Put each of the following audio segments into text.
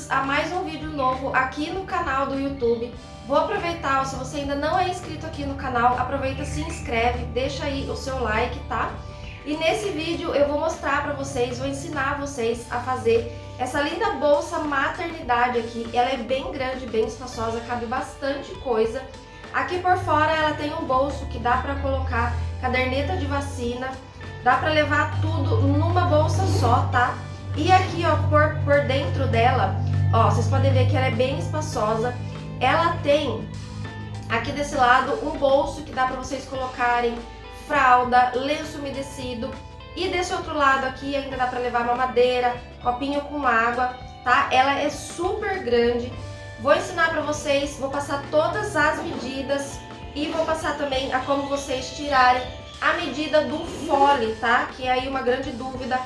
bem-vindos a mais um vídeo novo aqui no canal do YouTube. Vou aproveitar, se você ainda não é inscrito aqui no canal, aproveita, se inscreve, deixa aí o seu like, tá? E nesse vídeo eu vou mostrar pra vocês, vou ensinar vocês a fazer essa linda bolsa maternidade aqui. Ela é bem grande, bem espaçosa, cabe bastante coisa. Aqui por fora ela tem um bolso que dá pra colocar caderneta de vacina, dá pra levar tudo numa bolsa só, tá? E aqui, ó, por dentro dela, ó, vocês podem ver que ela é bem espaçosa. Ela tem aqui desse lado um bolso que dá pra vocês colocarem fralda, lenço umedecido. E desse outro lado aqui ainda dá pra levar mamadeira, copinho com água, tá? Ela é super grande. Vou ensinar pra vocês, vou passar todas as medidas e vou passar também a como vocês tirarem a medida do fole, tá? Que é aí uma grande dúvida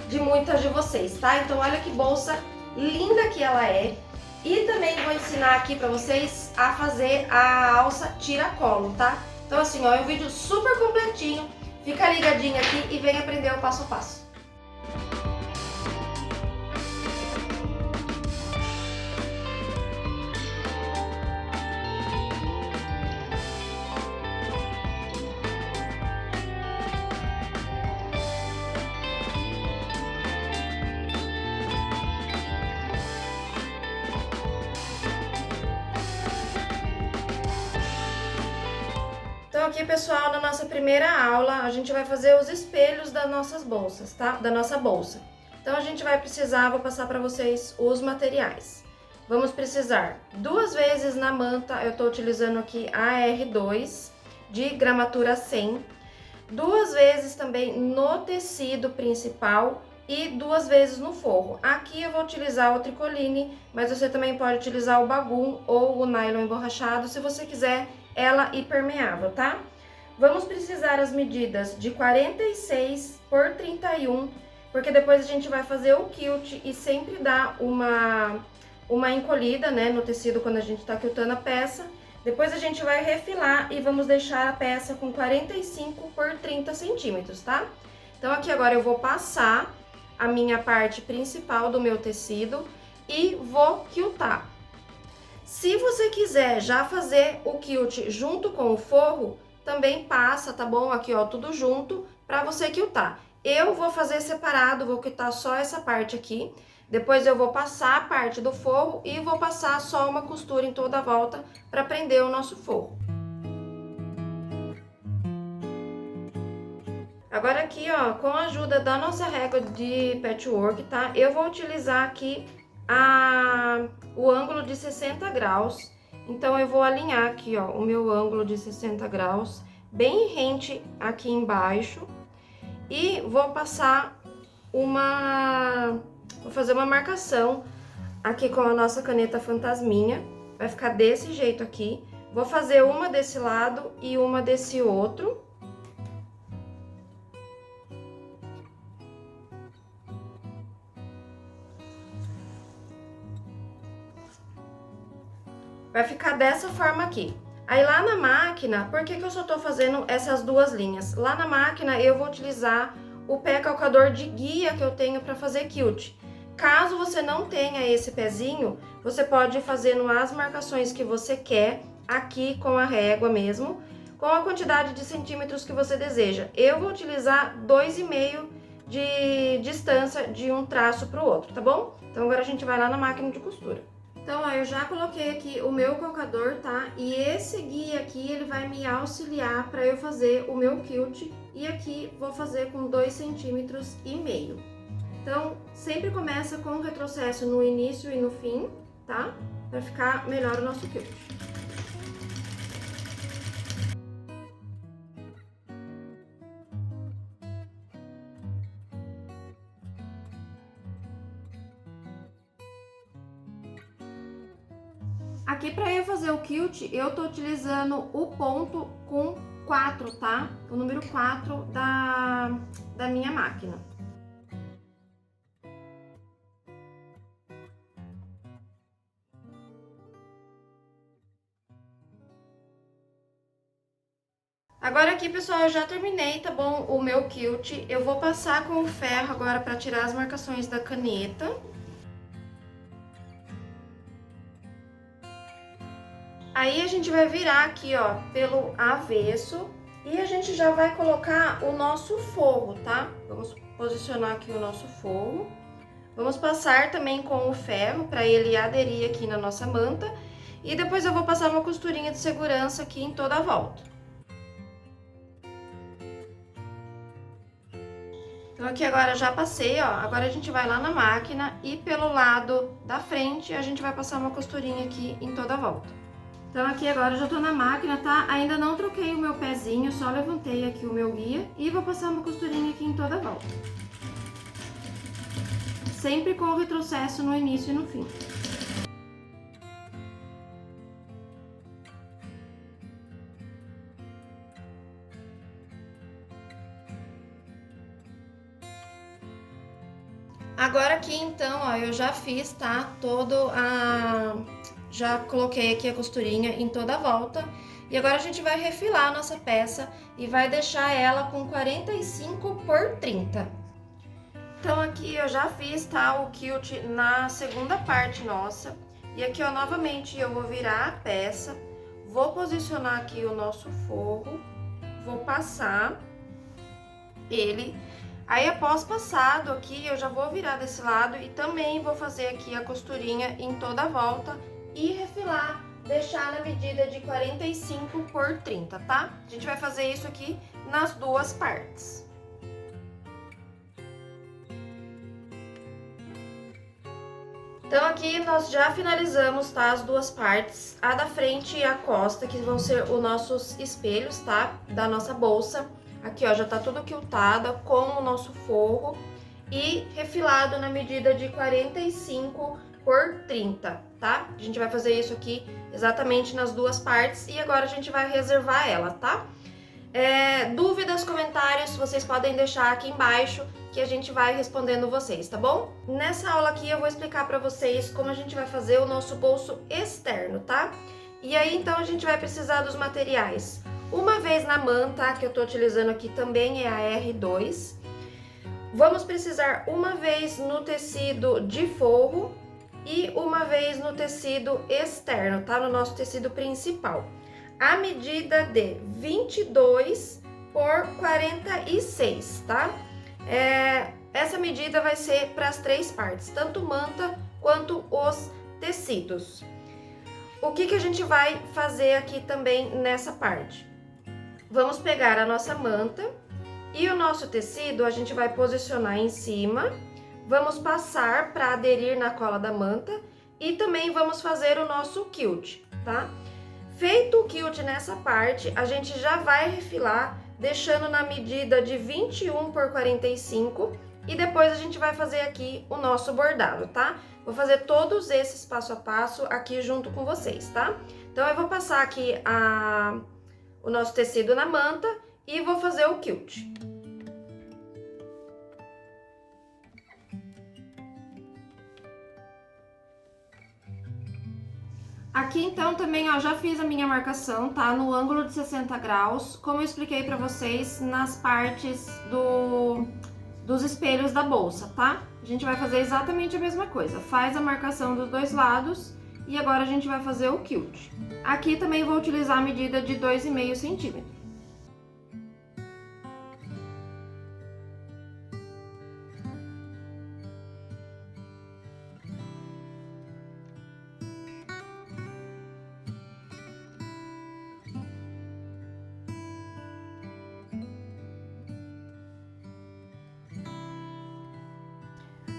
de muitas de vocês, tá? Então olha que bolsa linda que ela é. E também vou ensinar aqui pra vocês a fazer a alça tira-colo, tá? Então assim, ó, é um vídeo super completinho. Fica ligadinho aqui e vem aprender o passo a passo. Então aqui, pessoal, na nossa primeira aula, a gente vai fazer os espelhos das nossas bolsas, tá? Da nossa bolsa. Então a gente vai precisar, vou passar para vocês os materiais. Vamos precisar 2 vezes na manta, eu tô utilizando aqui a R2 de gramatura 100. 2 vezes também no tecido principal e 2 vezes no forro. Aqui eu vou utilizar o tricoline, mas você também pode utilizar o bagum ou o nylon emborrachado, se você quiser ela impermeável, tá? Vamos precisar as medidas de 46 por 31, porque depois a gente vai fazer o quilt e sempre dá uma encolhida, né, no tecido quando a gente tá quiltando a peça. Depois a gente vai refilar e vamos deixar a peça com 45 por 30 centímetros, tá? Então aqui agora eu vou passar a minha parte principal do meu tecido e vou quiltar. Se você quiser já fazer o quilt junto com o forro, também passa, tá bom? Aqui, ó, tudo junto pra você quiltar. Eu vou fazer separado, vou quiltar só essa parte aqui. Depois eu vou passar a parte do forro e vou passar só uma costura em toda a volta pra prender o nosso forro. Agora aqui, ó, com a ajuda da nossa régua de patchwork, tá? Eu vou utilizar aqui o ângulo de 60 graus. Então eu vou alinhar aqui, ó, o meu ângulo de 60 graus bem rente aqui embaixo e vou passar vou fazer uma marcação aqui com a nossa caneta fantasminha. Vai ficar desse jeito aqui. Vou fazer uma desse lado e uma desse outro. Vai ficar dessa forma aqui. Aí lá na máquina, por que eu só tô fazendo essas 2 linhas? Lá na máquina eu vou utilizar o pé calcador de guia que eu tenho para fazer quilt. Caso você não tenha esse pezinho, você pode ir fazendo as marcações que você quer aqui com a régua mesmo, com a quantidade de centímetros que você deseja. Eu vou utilizar 2,5 de distância de um traço para o outro, tá bom? Então agora a gente vai lá na máquina de costura. Então, ó, eu já coloquei aqui o meu calcador, tá? E esse guia aqui, ele vai me auxiliar para eu fazer o meu quilt. E aqui vou fazer com 2,5 centímetros. Então, sempre começa com um retrocesso no início e no fim, tá? Para ficar melhor o nosso quilt. Aqui para eu fazer o quilt, eu tô utilizando o ponto com 4, tá? O número 4 da minha máquina. Agora aqui, pessoal, eu já terminei, tá bom? O meu quilt. Eu vou passar com o ferro agora para tirar as marcações da caneta. Aí a gente vai virar aqui, ó, pelo avesso e a gente já vai colocar o nosso forro, tá? Vamos posicionar aqui o nosso forro. Vamos passar também com o ferro para ele aderir aqui na nossa manta. E depois eu vou passar uma costurinha de segurança aqui em toda a volta. Então aqui agora já passei, ó. Agora a gente vai lá na máquina e pelo lado da frente a gente vai passar uma costurinha aqui em toda a volta. Então aqui agora eu já tô na máquina, tá? Ainda não troquei o meu pezinho, só levantei aqui o meu guia e vou passar uma costurinha aqui em toda a volta. Sempre com o retrocesso no início e no fim. Agora aqui então, ó, eu já fiz, tá? Já coloquei aqui a costurinha em toda a volta. E agora a gente vai refilar a nossa peça e vai deixar ela com 45 por 30. Então aqui eu já fiz, tá, o quilt na segunda parte nossa. E aqui, ó, novamente eu vou virar a peça, vou posicionar aqui o nosso forro, vou passar ele. Aí após passado aqui, eu já vou virar desse lado e também vou fazer aqui a costurinha em toda a volta e refilar, deixar na medida de 45 por 30, tá? A gente vai fazer isso aqui nas duas partes. Então aqui nós já finalizamos, tá, as duas partes, a da frente e a costa, que vão ser os nossos espelhos, tá, da nossa bolsa. Aqui, ó, já tá tudo quiltada com o nosso forro e refilado na medida de 45 por 30, tá? A gente vai fazer isso aqui exatamente nas duas partes e agora a gente vai reservar ela, tá? Dúvidas, comentários, vocês podem deixar aqui embaixo que a gente vai respondendo vocês, tá bom? Nessa aula aqui eu vou explicar pra vocês como a gente vai fazer o nosso bolso externo, tá? E aí, então, a gente vai precisar dos materiais. Uma vez na manta, que eu tô utilizando aqui também é a R2. Vamos precisar uma vez no tecido de forro e uma vez no tecido externo, tá? No nosso tecido principal. A medida de 22 por 46, tá? Essa medida vai ser para as três partes, tanto manta quanto os tecidos. O que a gente vai fazer aqui também nessa parte? Vamos pegar a nossa manta e o nosso tecido a gente vai posicionar em cima, vamos passar para aderir na cola da manta e também vamos fazer o nosso quilt, tá? Feito o quilt nessa parte, a gente já vai refilar, deixando na medida de 21 por 45 e depois a gente vai fazer aqui o nosso bordado, tá? Vou fazer todos esses passo a passo aqui junto com vocês, tá? Então eu vou passar aqui o nosso tecido na manta e vou fazer o quilt. Aqui então também, ó, já fiz a minha marcação, tá? No ângulo de 60 graus, como eu expliquei pra vocês nas partes dos espelhos da bolsa, tá? A gente vai fazer exatamente a mesma coisa, faz a marcação dos dois lados e agora a gente vai fazer o quilt. Aqui também vou utilizar a medida de 2,5 centímetros.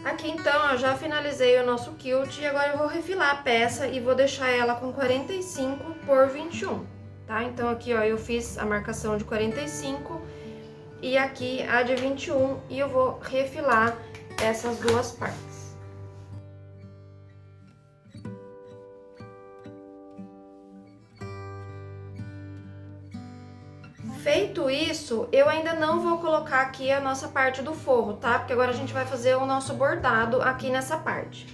Aqui então, eu já finalizei o nosso quilt e agora eu vou refilar a peça e vou deixar ela com 45 por 21, tá? Então aqui, ó, eu fiz a marcação de 45 e aqui a de 21 e eu vou refilar essas duas partes. Feito isso, eu ainda não vou colocar aqui a nossa parte do forro, tá? Porque agora a gente vai fazer o nosso bordado aqui nessa parte.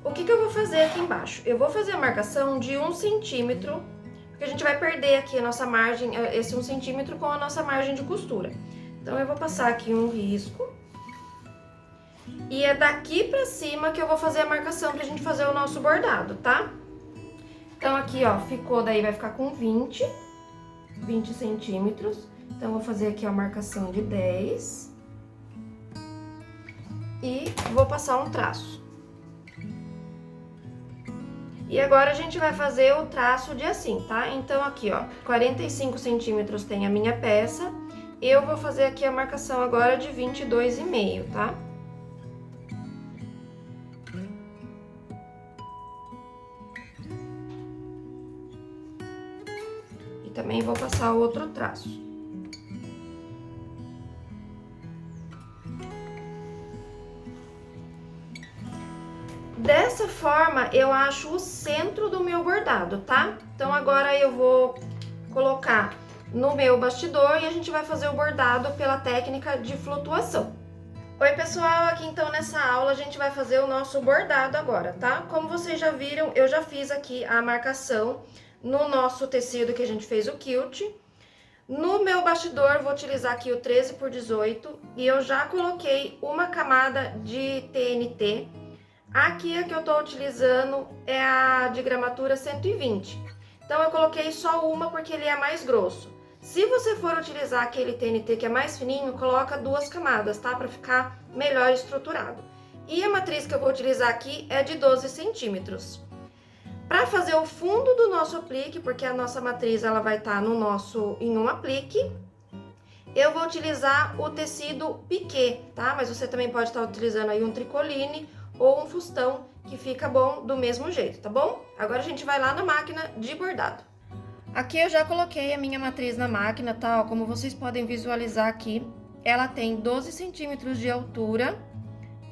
O que eu vou fazer aqui embaixo? Eu vou fazer a marcação de 1 centímetro, porque a gente vai perder aqui a nossa margem, esse 1 centímetro com a nossa margem de costura. Então, eu vou passar aqui um risco. E é daqui pra cima que eu vou fazer a marcação pra gente fazer o nosso bordado, tá? Então, aqui, ó, ficou, daí vai ficar com 20 centímetros. Então, vou fazer aqui a marcação de 10. E vou passar um traço. E agora, a gente vai fazer o traço de assim, tá? Então, aqui, ó, 45 centímetros tem a minha peça. Eu vou fazer aqui a marcação agora de 22,5, tá? E também vou passar o outro traço. Dessa forma, eu acho o centro do meu bordado, tá? Então, agora eu vou colocar no meu bastidor e a gente vai fazer o bordado pela técnica de flutuação. Oi, pessoal! Aqui então nessa aula a gente vai fazer o nosso bordado agora, tá? Como vocês já viram, eu já fiz aqui a marcação no nosso tecido que a gente fez o quilt. No meu bastidor, vou utilizar aqui o 13 por 18 e eu já coloquei uma camada de TNT. Aqui a que eu tô utilizando é a de gramatura 120. Então, eu coloquei só uma porque ele é mais grosso. Se você for utilizar aquele TNT que é mais fininho, coloca 2 camadas, tá? Pra ficar melhor estruturado. E a matriz que eu vou utilizar aqui é de 12 centímetros. Para fazer o fundo do nosso aplique, porque a nossa matriz ela vai estar em um aplique, eu vou utilizar o tecido piquê, tá? Mas você também pode estar utilizando aí um tricoline ou um fustão, que fica bom do mesmo jeito, tá bom? Agora a gente vai lá na máquina de bordado. Aqui eu já coloquei a minha matriz na máquina, tá? Ó, como vocês podem visualizar aqui, ela tem 12 centímetros de altura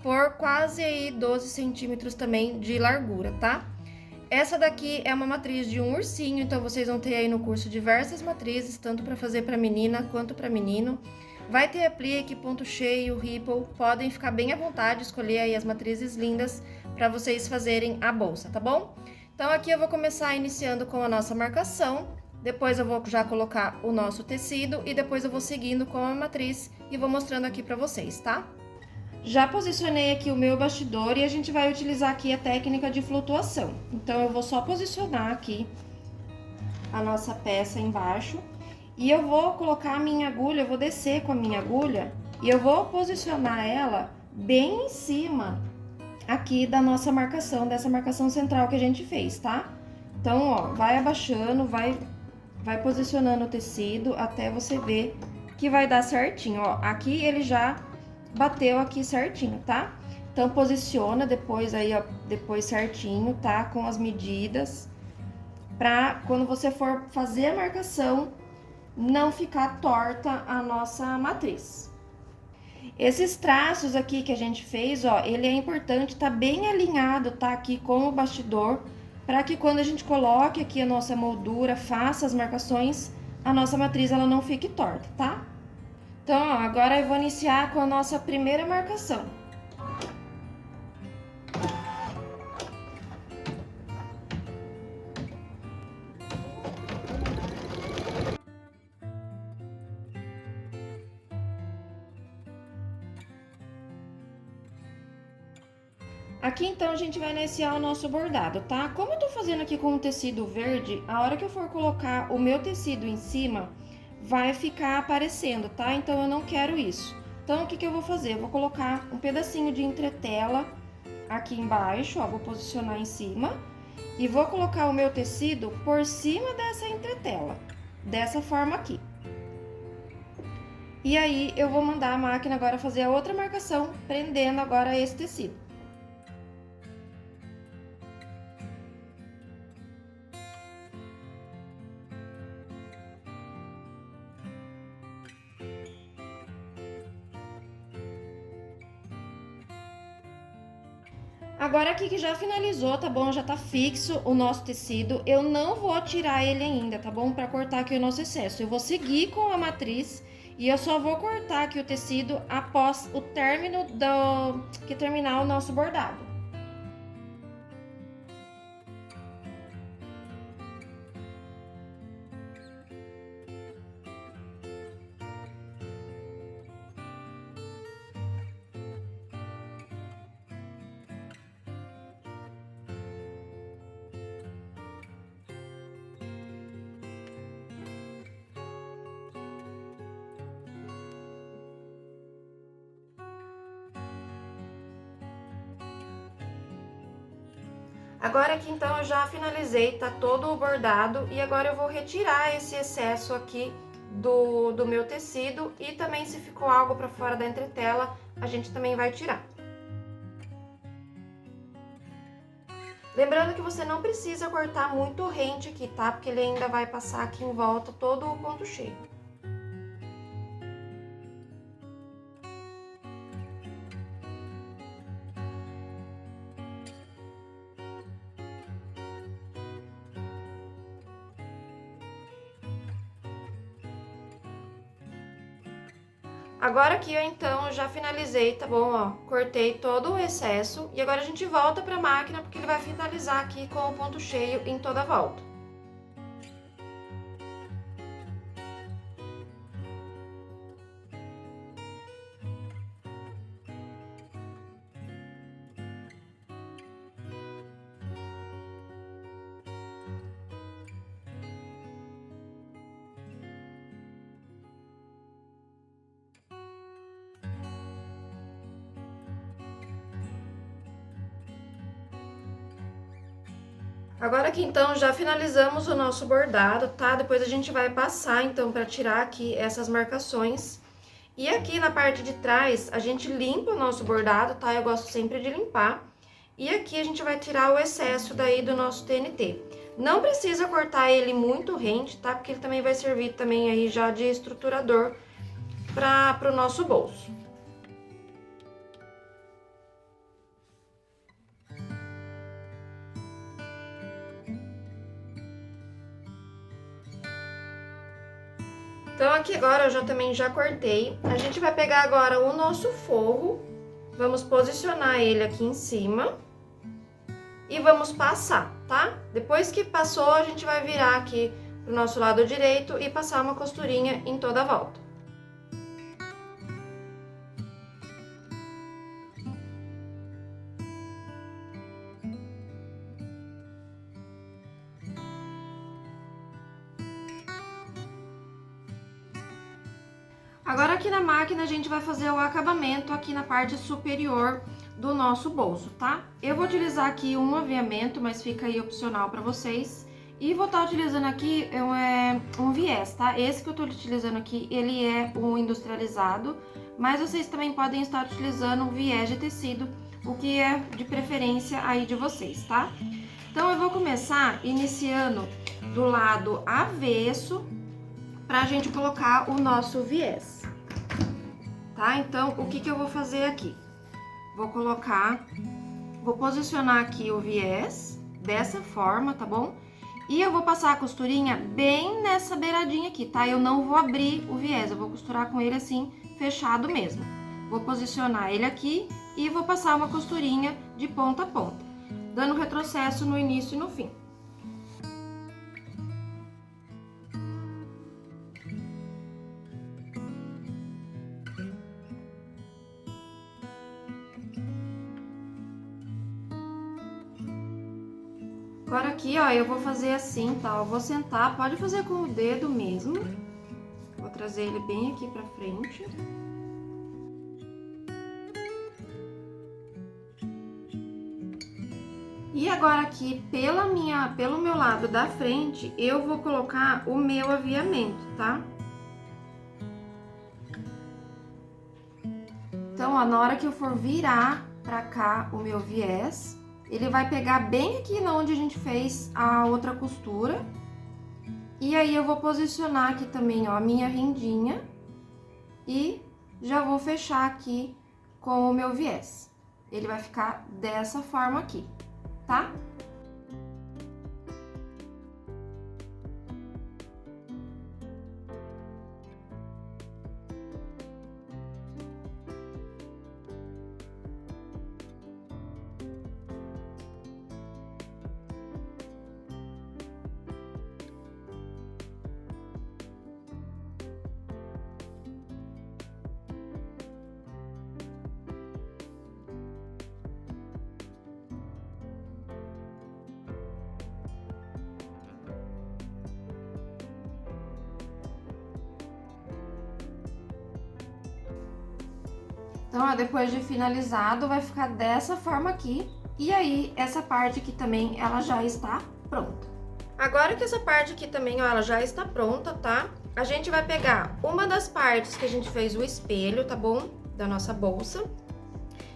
por quase aí 12 centímetros também de largura, tá? Essa daqui é uma matriz de um ursinho, então vocês vão ter aí no curso diversas matrizes, tanto para fazer para menina quanto para menino. Vai ter aplique, ponto cheio, ripple, podem ficar bem à vontade, escolher aí as matrizes lindas para vocês fazerem a bolsa, tá bom? Então aqui eu vou começar iniciando com a nossa marcação, depois eu vou já colocar o nosso tecido e depois eu vou seguindo com a matriz e vou mostrando aqui para vocês, tá? Já posicionei aqui o meu bastidor e a gente vai utilizar aqui a técnica de flutuação. Então, eu vou só posicionar aqui a nossa peça embaixo e eu vou colocar a minha agulha, eu vou descer com a minha agulha e eu vou posicionar ela bem em cima aqui da nossa marcação, dessa marcação central que a gente fez, tá? Então, ó, vai abaixando, vai posicionando o tecido até você ver que vai dar certinho, ó. Aqui ele já bateu aqui certinho, tá? Então, posiciona depois aí, ó, depois certinho, tá? Com as medidas, pra quando você for fazer a marcação, não ficar torta a nossa matriz. Esses traços aqui que a gente fez, ó, ele é importante tá bem alinhado, tá? Aqui com o bastidor, para que quando a gente coloque aqui a nossa moldura, faça as marcações, a nossa matriz ela não fique torta, tá? Então, ó, agora eu vou iniciar com a nossa primeira marcação. Aqui, então, a gente vai iniciar o nosso bordado, tá? Como eu tô fazendo aqui com o tecido verde, a hora que eu for colocar o meu tecido em cima, vai ficar aparecendo, tá? Então, eu não quero isso. Então, o que que eu vou fazer? Eu vou colocar um pedacinho de entretela aqui embaixo, ó, vou posicionar em cima e vou colocar o meu tecido por cima dessa entretela, dessa forma aqui. E aí, eu vou mandar a máquina agora fazer a outra marcação, prendendo agora esse tecido. Agora aqui que já finalizou, tá bom? Já tá fixo o nosso tecido. Eu não vou tirar ele ainda, tá bom? Pra cortar aqui o nosso excesso. Eu vou seguir com a matriz e eu só vou cortar aqui o tecido após o término que terminar o nosso bordado. Agora aqui então eu já finalizei, tá todo o bordado e agora eu vou retirar esse excesso aqui do meu tecido e também se ficou algo para fora da entretela, a gente também vai tirar. Lembrando que você não precisa cortar muito rente aqui, tá? Porque ele ainda vai passar aqui em volta todo o ponto cheio. Agora aqui eu então já finalizei, tá bom? Ó, cortei todo o excesso e agora a gente volta pra máquina porque ele vai finalizar aqui com o ponto cheio em toda a volta. Agora aqui então já finalizamos o nosso bordado, tá? Depois a gente vai passar então para tirar aqui essas marcações. E aqui na parte de trás a gente limpa o nosso bordado, tá? Eu gosto sempre de limpar. E aqui a gente vai tirar o excesso daí do nosso TNT. Não precisa cortar ele muito rente, tá? Porque ele também vai servir também aí já de estruturador para o nosso bolso. Então, aqui agora eu também já cortei. A gente vai pegar agora o nosso forro, vamos posicionar ele aqui em cima e vamos passar, tá? Depois que passou, a gente vai virar aqui pro nosso lado direito e passar uma costurinha em toda a volta. Agora aqui na máquina a gente vai fazer o acabamento aqui na parte superior do nosso bolso, tá? Eu vou utilizar aqui um aviamento, mas fica aí opcional para vocês. E vou estar utilizando aqui um viés, tá? Esse que eu tô utilizando aqui, ele é um industrializado, mas vocês também podem estar utilizando um viés de tecido, o que é de preferência aí de vocês, tá? Então eu vou começar iniciando do lado avesso, pra gente colocar o nosso viés, tá? Então, o que eu vou fazer aqui? Vou posicionar aqui o viés dessa forma, tá bom? E eu vou passar a costurinha bem nessa beiradinha aqui, tá? Eu não vou abrir o viés, eu vou costurar com ele assim, fechado mesmo. Vou posicionar ele aqui e vou passar uma costurinha de ponta a ponta, dando retrocesso no início e no fim. Agora aqui, ó, eu vou fazer assim, tá? Eu vou sentar, pode fazer com o dedo mesmo. Vou trazer ele bem aqui pra frente. E agora aqui, pelo meu lado da frente, eu vou colocar o meu aviamento, tá? Então, ó, na hora que eu for virar pra cá o meu viés, ele vai pegar bem aqui onde a gente fez a outra costura. E aí, eu vou posicionar aqui também, ó, a minha rendinha. E já vou fechar aqui com o meu viés. Ele vai ficar dessa forma aqui, tá? Então, ó, depois de finalizado, vai ficar dessa forma aqui. E aí, essa parte aqui também, ela já está pronta. Agora que essa parte aqui também, ó, ela já está pronta, tá? A gente vai pegar uma das partes que a gente fez o espelho, tá bom? Da nossa bolsa.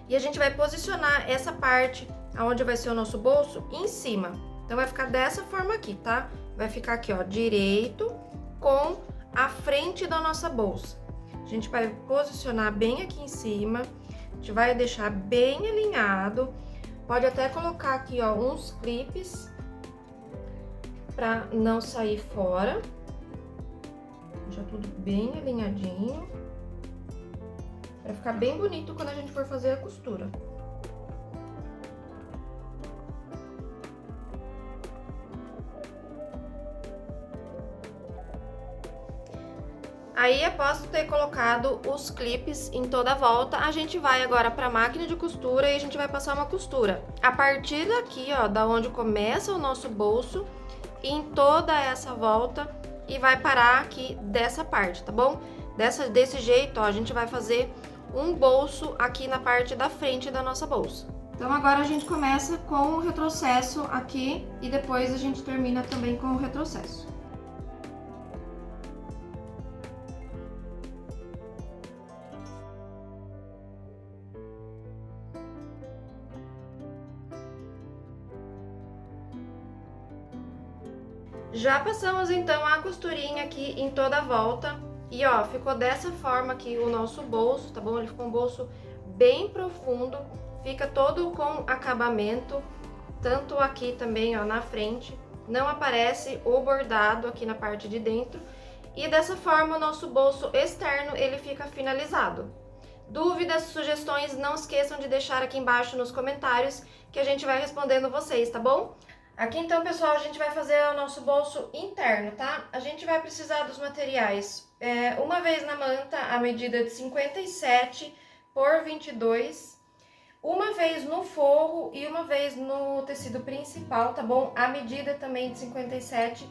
E a gente vai posicionar essa parte, onde vai ser o nosso bolso, em cima. Então, vai ficar dessa forma aqui, tá? Vai ficar aqui, ó, direito com a frente da nossa bolsa. A gente vai posicionar bem aqui em cima, a gente vai deixar bem alinhado. Pode até colocar aqui, ó, uns clipes para não sair fora. Deixa tudo bem alinhadinho, para ficar bem bonito quando a gente for fazer a costura. Aí, após ter colocado os clipes em toda a volta, a gente vai agora para a máquina de costura e a gente vai passar uma costura. A partir daqui, ó, da onde começa o nosso bolso, em toda essa volta e vai parar aqui dessa parte, tá bom? Desse jeito, ó, a gente vai fazer um bolso aqui na parte da frente da nossa bolsa. Então, agora a gente começa com o retrocesso aqui e depois a gente termina também com o retrocesso. Já passamos então a costurinha aqui em toda a volta e ó, ficou dessa forma aqui o nosso bolso, tá bom? Ele ficou um bolso bem profundo, fica todo com acabamento, tanto aqui também, ó, na frente, não aparece o bordado aqui na parte de dentro e dessa forma o nosso bolso externo ele fica finalizado. Dúvidas, sugestões, não esqueçam de deixar aqui embaixo nos comentários que a gente vai respondendo vocês, tá bom? Aqui então, pessoal, a gente vai fazer o nosso bolso interno, tá? A gente vai precisar dos materiais, uma vez na manta, a medida de 57 por 22, uma vez no forro e uma vez no tecido principal, tá bom? A medida também de 57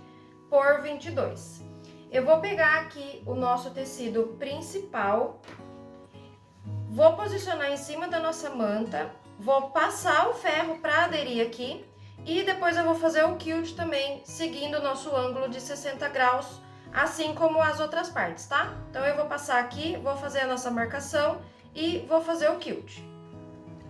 por 22. Eu vou pegar aqui o nosso tecido principal, vou posicionar em cima da nossa manta, vou passar o ferro para aderir aqui, e depois eu vou fazer o quilt também, seguindo o nosso ângulo de 60 graus, assim como as outras partes, tá? Então, eu vou passar aqui, vou fazer a nossa marcação e vou fazer o quilt.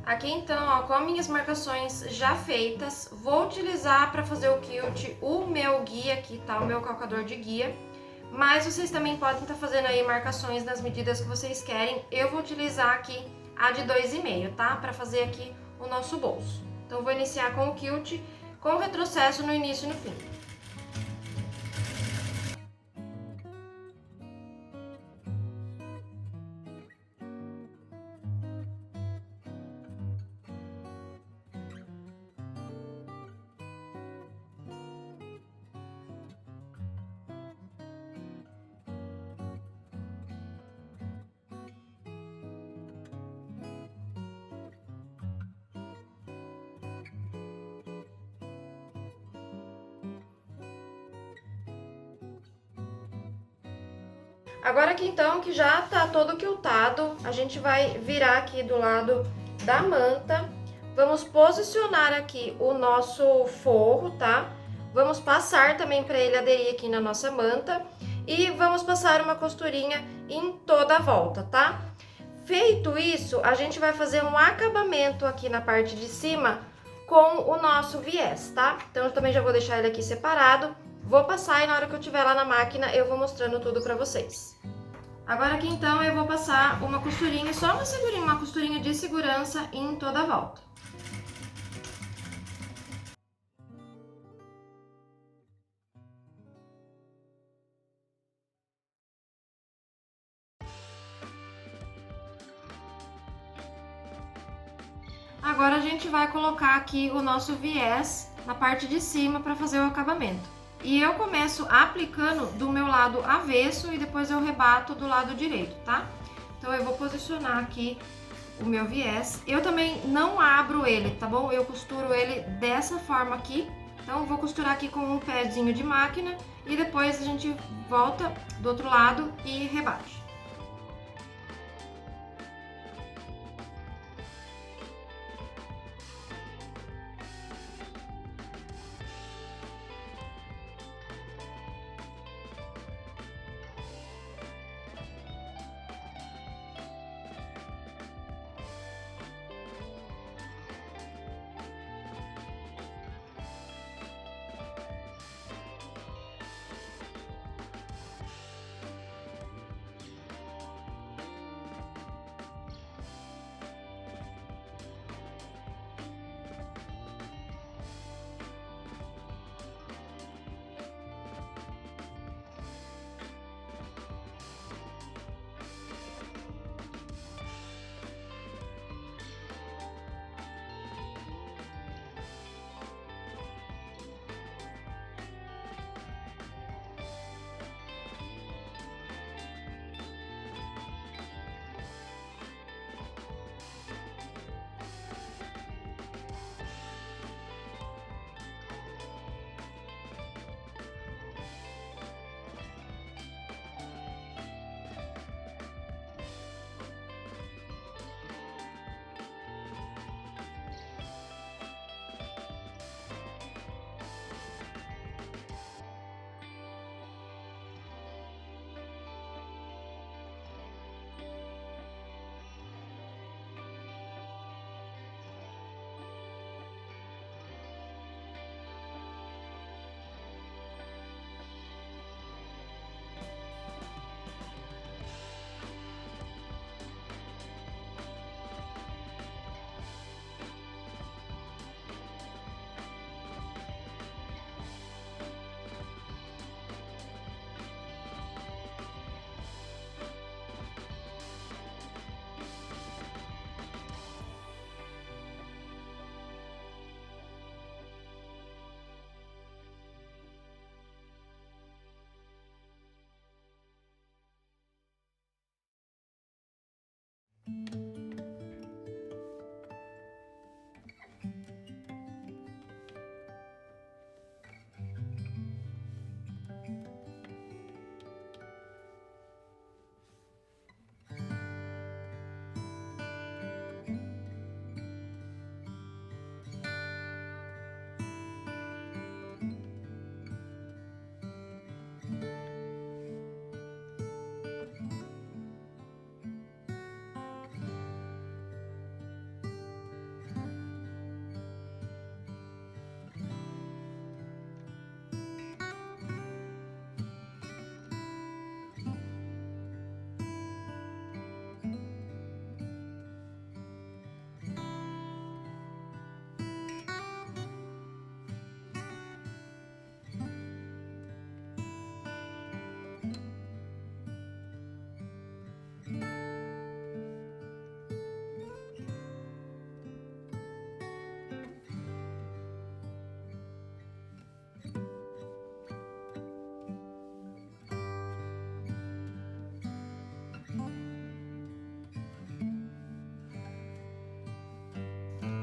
Aqui, então, ó, com as minhas marcações já feitas, vou utilizar para fazer o quilt o meu guia aqui, tá? O meu calcador de guia. Mas vocês também podem estar fazendo aí marcações nas medidas que vocês querem. Eu vou utilizar aqui a de 2,5, tá? Para fazer aqui o nosso bolso. Então, vou iniciar com o quilt, com o retrocesso no início e no fim. Agora aqui então, que já tá todo quiltado, a gente vai virar aqui do lado da manta, vamos posicionar aqui o nosso forro, tá? Vamos passar também para ele aderir aqui na nossa manta e vamos passar uma costurinha em toda a volta, tá? Feito isso, a gente vai fazer um acabamento aqui na parte de cima com o nosso viés, tá? Então, eu também já vou deixar ele aqui separado. Vou passar e na hora que eu estiver lá na máquina eu vou mostrando tudo pra vocês. Agora aqui então eu vou passar uma costurinha, só uma costurinha de segurança em toda a volta. Agora a gente vai colocar aqui o nosso viés na parte de cima para fazer o acabamento. E eu começo aplicando do meu lado avesso e depois eu rebato do lado direito, tá? Então, eu vou posicionar aqui o meu viés. Eu também não abro ele, tá bom? Eu costuro ele dessa forma aqui. Então, eu vou costurar aqui com um pezinho de máquina e depois a gente volta do outro lado e rebate.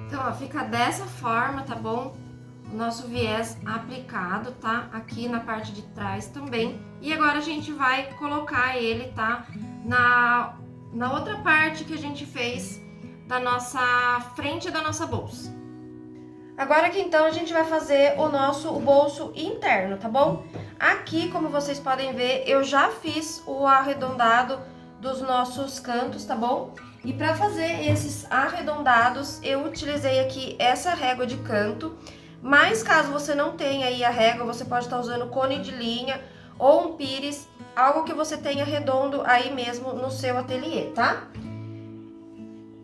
Então, ó, fica dessa forma, tá bom? O nosso viés aplicado, tá? Aqui na parte de trás também. E agora a gente vai colocar ele, tá? Na outra parte que a gente fez da nossa frente da nossa bolsa. Agora que então a gente vai fazer o bolso interno, tá bom? Aqui, como vocês podem ver, eu já fiz o arredondado dos nossos cantos, tá bom? E para fazer esses arredondados, eu utilizei aqui essa régua de canto, mas caso você não tenha aí a régua, você pode estar usando cone de linha ou um pires, algo que você tenha redondo aí mesmo no seu ateliê, tá?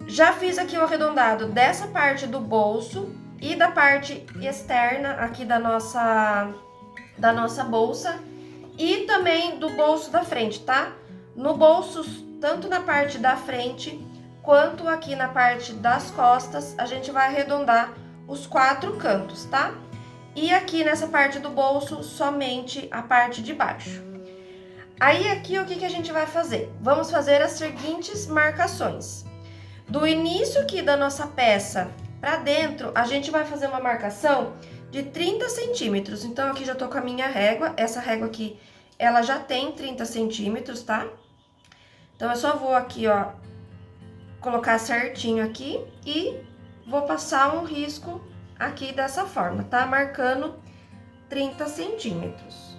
Já fiz aqui o arredondado dessa parte do bolso e da parte externa aqui da nossa bolsa e também do bolso da frente, tá? No bolso, tanto na parte da frente quanto aqui na parte das costas, a gente vai arredondar os 4 cantos, tá? E aqui nessa parte do bolso, somente a parte de baixo. Aí aqui o que a gente vai fazer? Vamos fazer as seguintes marcações. Do início aqui da nossa peça para dentro, a gente vai fazer uma marcação de 30 centímetros. Então aqui já tô com a minha régua, essa régua aqui, ela já tem 30 centímetros, tá? Então eu só vou aqui, ó, colocar certinho aqui e vou passar um risco aqui dessa forma, tá? Marcando 30 centímetros.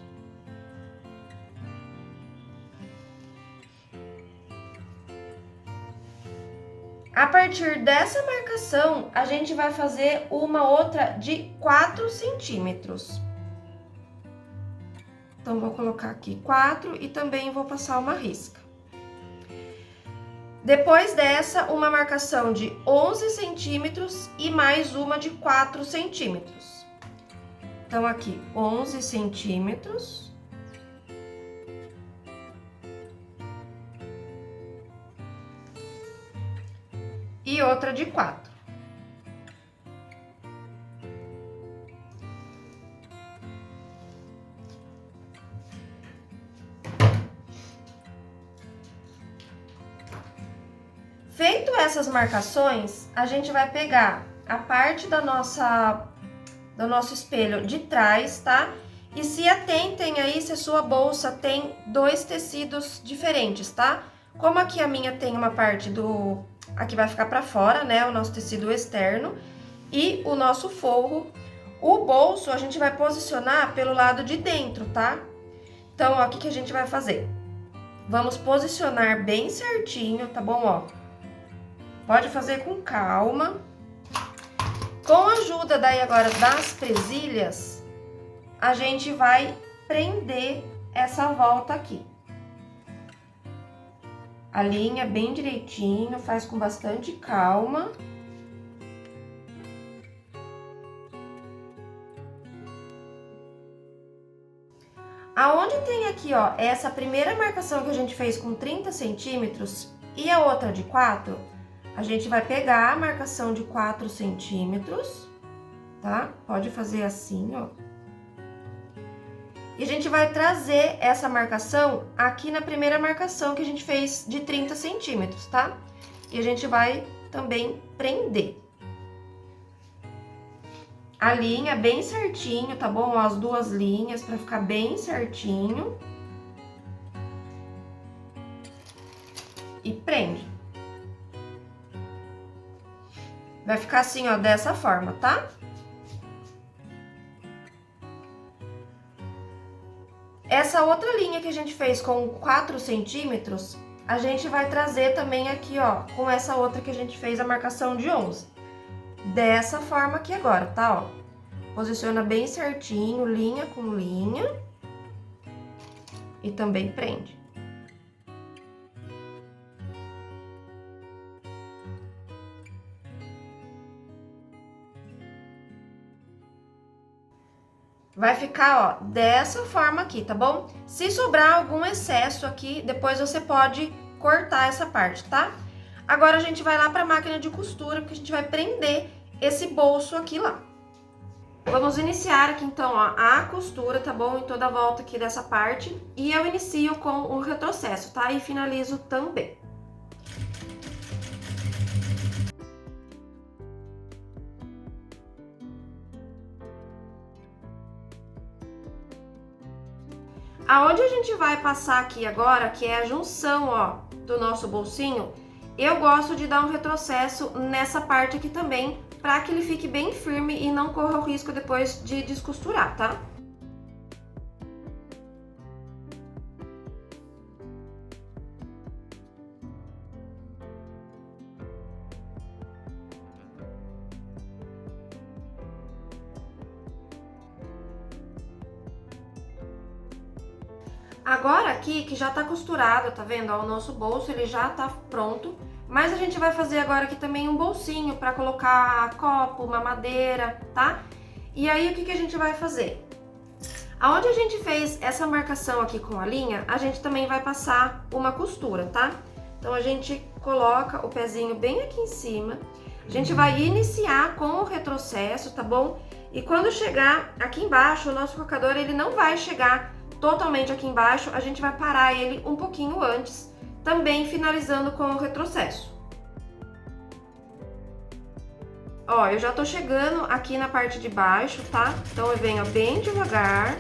A partir dessa marcação, a gente vai fazer uma outra de 4 centímetros. Então, vou colocar aqui 4 e também vou passar uma risca. Depois dessa, uma marcação de 11 centímetros e mais uma de 4 centímetros. Então, aqui, 11 centímetros. E outra de 4. Feito essas marcações, a gente vai pegar a parte do nosso espelho de trás, tá? E se atentem aí se a sua bolsa tem 2 tecidos diferentes, tá? Como aqui a minha tem uma parte aqui vai ficar pra fora, né? O nosso tecido externo e o nosso forro. O bolso a gente vai posicionar pelo lado de dentro, tá? Então, ó, o que a gente vai fazer? Vamos posicionar bem certinho, tá bom, ó? Pode fazer com calma. Com a ajuda daí agora das presilhas, a gente vai prender essa volta aqui. Alinha bem direitinho, faz com bastante calma. Aonde tem aqui, ó, essa primeira marcação que a gente fez com 30 centímetros e a outra de 4, a gente vai pegar a marcação de 4 centímetros, tá? Pode fazer assim, ó. E a gente vai trazer essa marcação aqui na primeira marcação que a gente fez de 30 centímetros, tá? E a gente vai também prender a linha bem certinho, tá bom? As duas linhas pra ficar bem certinho. E prende. Vai ficar assim, ó, dessa forma, tá? Essa outra linha que a gente fez com 4 centímetros, a gente vai trazer também aqui, ó, com essa outra que a gente fez a marcação de 11. Dessa forma aqui agora, tá, ó? Posiciona bem certinho, linha com linha. E também prende. Vai ficar, ó, dessa forma aqui, tá bom? Se sobrar algum excesso aqui, depois você pode cortar essa parte, tá? Agora a gente vai lá pra máquina de costura, porque a gente vai prender esse bolso aqui lá. Vamos iniciar aqui então, ó, a costura, tá bom? Em toda a volta aqui dessa parte. E eu inicio com o retrocesso, tá? E finalizo também. Aonde a gente vai passar aqui agora, que é a junção, ó, do nosso bolsinho, eu gosto de dar um retrocesso nessa parte aqui também, para que ele fique bem firme e não corra o risco depois de descosturar, tá? Agora aqui, que já tá costurado, tá vendo? Ó, o nosso bolso, ele já tá pronto. Mas a gente vai fazer agora aqui também um bolsinho pra colocar copo, mamadeira, tá? E aí, o que que a gente vai fazer? Aonde a gente fez essa marcação aqui com a linha, a gente também vai passar uma costura, tá? Então, a gente coloca o pezinho bem aqui em cima. A gente vai iniciar com o retrocesso, tá bom? E quando chegar aqui embaixo, o nosso cocador, ele não vai chegar totalmente aqui embaixo, a gente vai parar ele um pouquinho antes, também finalizando com o retrocesso. Ó, eu já tô chegando aqui na parte de baixo, tá? Então eu venho bem devagar.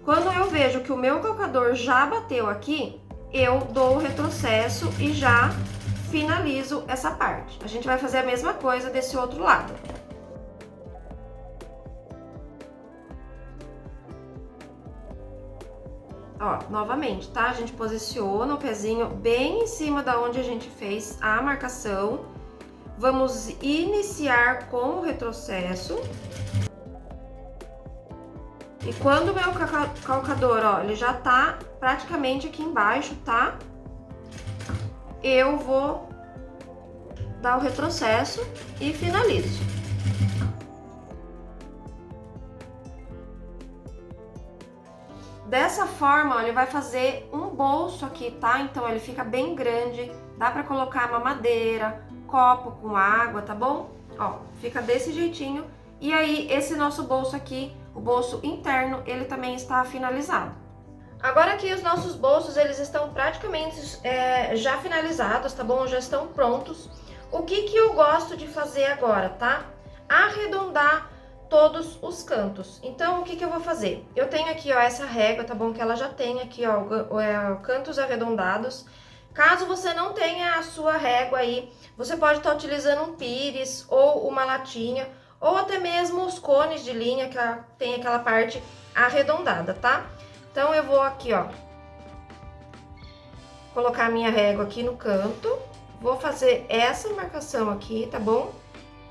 Quando eu vejo que o meu calcador já bateu aqui, eu dou o retrocesso e já finalizo essa parte. A gente vai fazer a mesma coisa desse outro lado. Ó, novamente, tá? A gente posiciona o pezinho bem em cima da onde a gente fez a marcação. Vamos iniciar com o retrocesso. E quando o meu calcador, ó, ele já tá praticamente aqui embaixo, tá? Eu vou dar o retrocesso e finalizo. Dessa forma, ó, ele vai fazer um bolso aqui, tá? Então, ele fica bem grande, dá pra colocar mamadeira, copo com água, tá bom? Ó, fica desse jeitinho. E aí, esse nosso bolso aqui, o bolso interno, ele também está finalizado. Agora aqui, os nossos bolsos, eles estão praticamente já finalizados, tá bom? Já estão prontos. O que que eu gosto de fazer agora, tá? Arredondar todos os cantos. Então, o que que eu vou fazer? Eu tenho aqui, ó, essa régua, tá bom? Que ela já tem aqui, ó, cantos arredondados. Caso você não tenha a sua régua aí, você pode estar utilizando um pires ou uma latinha, ou até mesmo os cones de linha, que tem aquela parte arredondada, tá? Então, eu vou aqui, ó, colocar a minha régua aqui no canto, vou fazer essa marcação aqui, tá bom?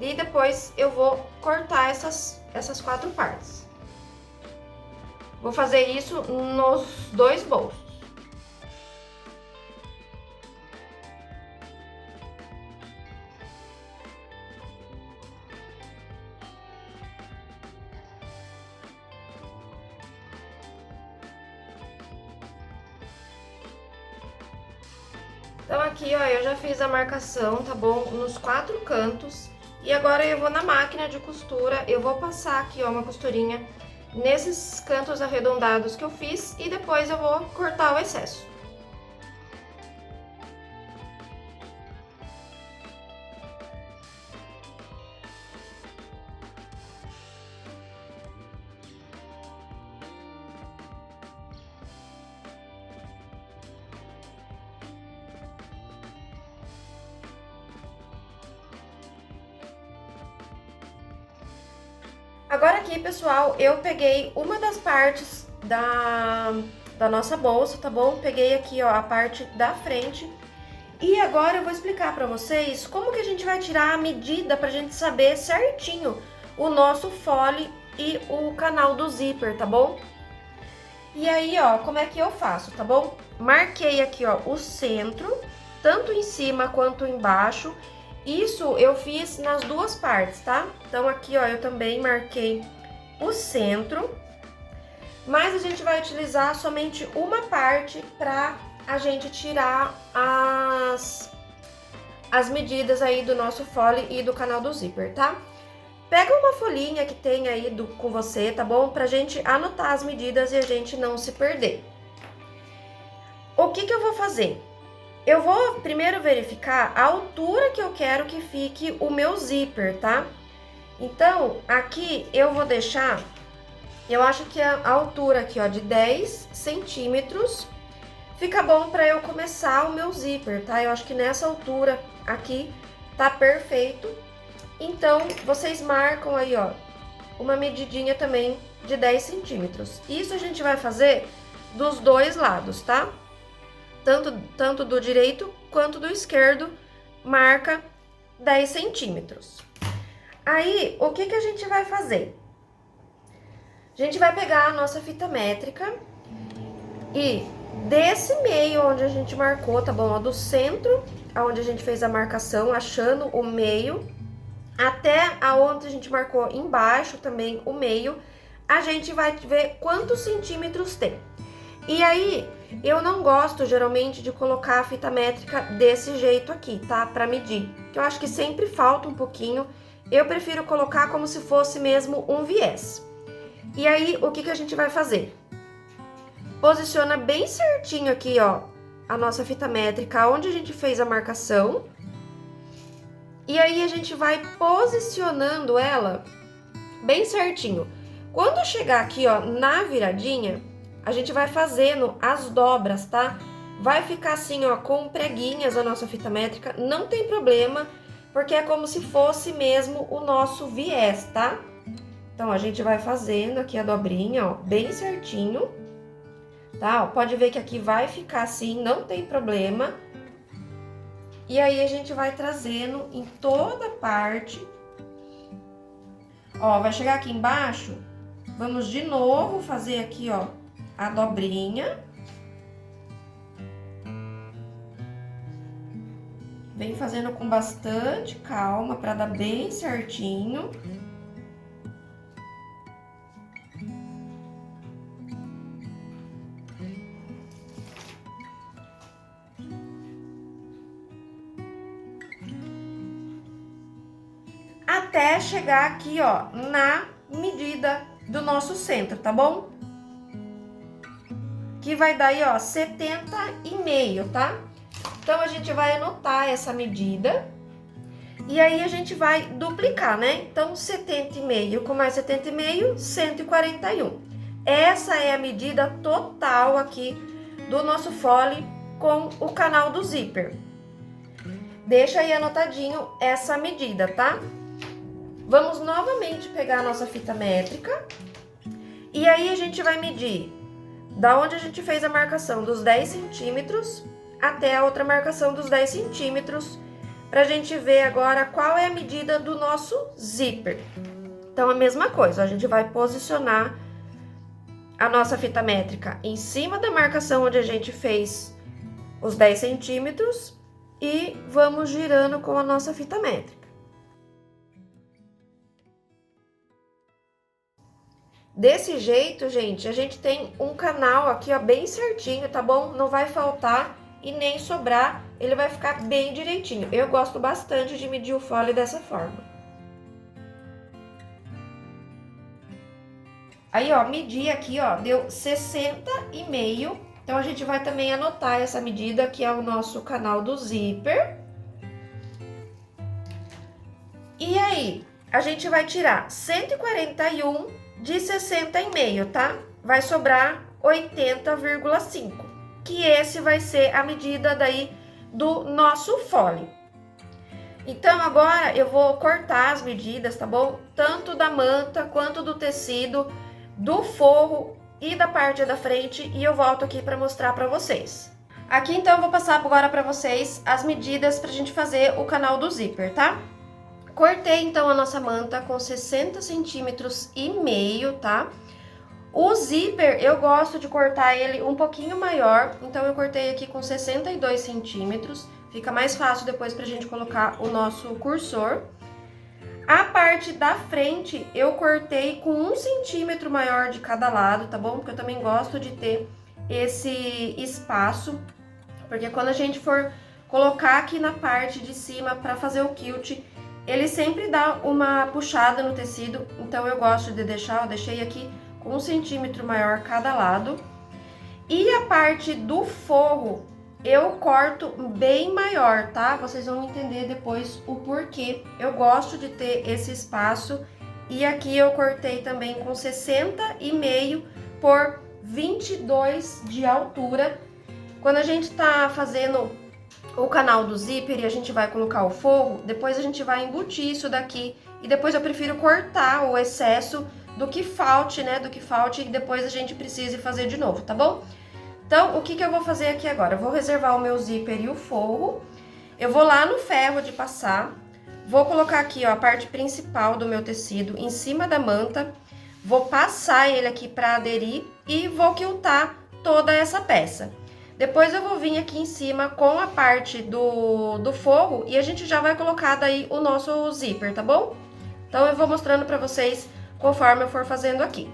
E depois eu vou cortar essas 4 partes. Vou fazer isso nos 2 bolsos. Então aqui, ó, eu já fiz a marcação, tá bom? Nos 4 cantos. E agora eu vou na máquina de costura, eu vou passar aqui, ó, uma costurinha nesses cantos arredondados que eu fiz e depois eu vou cortar o excesso. Agora aqui, pessoal, eu peguei uma das partes da nossa bolsa, tá bom? Peguei aqui, ó, a parte da frente. E agora eu vou explicar pra vocês como que a gente vai tirar a medida pra gente saber certinho o nosso fole e o canal do zíper, tá bom? E aí, ó, como é que eu faço, tá bom? Marquei aqui, ó, o centro, tanto em cima quanto embaixo. Isso eu fiz nas duas partes, tá? Então aqui, ó, eu também marquei o centro, mas a gente vai utilizar somente uma parte pra a gente tirar as medidas aí do nosso fole e do canal do zíper, tá? Pega uma folhinha que tem aí com você, tá bom? Pra gente anotar as medidas e a gente não se perder. O que eu vou fazer? Eu vou primeiro verificar a altura que eu quero que fique o meu zíper, tá? Então, aqui eu vou deixar, eu acho que a altura aqui, ó, de 10 centímetros fica bom pra eu começar o meu zíper, tá? Eu acho que nessa altura aqui tá perfeito. Então, vocês marcam aí, ó, uma medidinha também de 10 centímetros. Isso a gente vai fazer dos dois lados, tá? Tanto do direito quanto do esquerdo, marca 10 centímetros. Aí, o que a gente vai fazer? A gente vai pegar a nossa fita métrica e desse meio onde a gente marcou, tá bom? Ó, do centro, onde a gente fez a marcação, achando o meio, até aonde a gente marcou embaixo também o meio, a gente vai ver quantos centímetros tem. E aí, eu não gosto geralmente de colocar a fita métrica desse jeito aqui, tá? Pra medir, que eu acho que sempre falta um pouquinho. Eu prefiro colocar como se fosse mesmo um viés. E aí, o que a gente vai fazer? Posiciona bem certinho aqui, ó, a nossa fita métrica, onde a gente fez a marcação. E aí, a gente vai posicionando ela bem certinho. Quando chegar aqui, ó, na viradinha, a gente vai fazendo as dobras, tá? Vai ficar assim, ó, com preguinhas a nossa fita métrica, não tem problema, porque é como se fosse mesmo o nosso viés, tá? Então, a gente vai fazendo aqui a dobrinha, ó, bem certinho, tá? Ó, pode ver que aqui vai ficar assim, não tem problema. E aí, a gente vai trazendo em toda parte. Ó, vai chegar aqui embaixo, vamos de novo fazer aqui, ó, a dobrinha. Vem fazendo com bastante calma para dar bem certinho. Até chegar aqui, ó, na medida do nosso centro, tá bom? Que vai dar aí, ó, 70,5, tá? Então, a gente vai anotar essa medida. E aí, a gente vai duplicar, né? Então, 70,5 com mais 70,5, 141. Essa é a medida total aqui do nosso fole com o canal do zíper. Deixa aí anotadinho essa medida, tá? Vamos novamente pegar a nossa fita métrica. E aí, a gente vai medir da onde a gente fez a marcação dos 10 centímetros até a outra marcação dos 10 centímetros, pra gente ver agora qual é a medida do nosso zíper. Então, a mesma coisa, a gente vai posicionar a nossa fita métrica em cima da marcação onde a gente fez os 10 centímetros e vamos girando com a nossa fita métrica. Desse jeito, gente, a gente tem um canal aqui, ó, bem certinho, tá bom? Não vai faltar e nem sobrar, ele vai ficar bem direitinho. Eu gosto bastante de medir o fole dessa forma. Aí, ó, medi aqui, ó, deu 60,5. Então, a gente vai também anotar essa medida, que é o nosso canal do zíper. E aí, a gente vai tirar 141 de 60,5, tá? Vai sobrar 80,5, que esse vai ser a medida daí do nosso fole. Então agora eu vou cortar as medidas, tá bom? Tanto da manta quanto do tecido, do forro e da parte da frente, e eu volto aqui para mostrar para vocês. Aqui então eu vou passar agora para vocês as medidas pra gente fazer o canal do zíper, tá? Cortei então a nossa manta com 60 centímetros e meio, tá? O zíper eu gosto de cortar ele um pouquinho maior, então eu cortei aqui com 62 centímetros. Fica mais fácil depois pra gente colocar o nosso cursor. A parte da frente eu cortei com 1 centímetro maior de cada lado, tá bom? Porque eu também gosto de ter esse espaço, porque quando a gente for colocar aqui na parte de cima pra fazer o quilt, ele sempre dá uma puxada no tecido, então eu gosto de deixar, eu deixei aqui com 1 centímetro maior cada lado. E a parte do forro eu corto bem maior, tá? Vocês vão entender depois o porquê. Eu gosto de ter esse espaço. E aqui eu cortei também com 60,5 por 22 de altura. Quando a gente tá fazendo o canal do zíper e a gente vai colocar o forro, depois a gente vai embutir isso daqui. E depois eu prefiro cortar o excesso do que falte, né? Do que falte e depois a gente precise fazer de novo, tá bom? Então, o que eu vou fazer aqui agora? Eu vou reservar o meu zíper e o forro. Eu vou lá no ferro de passar. Vou colocar aqui, ó, a parte principal do meu tecido em cima da manta. Vou passar ele aqui para aderir e vou quiltar toda essa peça. Depois eu vou vir aqui em cima com a parte do forro e a gente já vai colocar daí o nosso zíper, tá bom? Então, eu vou mostrando para vocês conforme eu for fazendo aqui.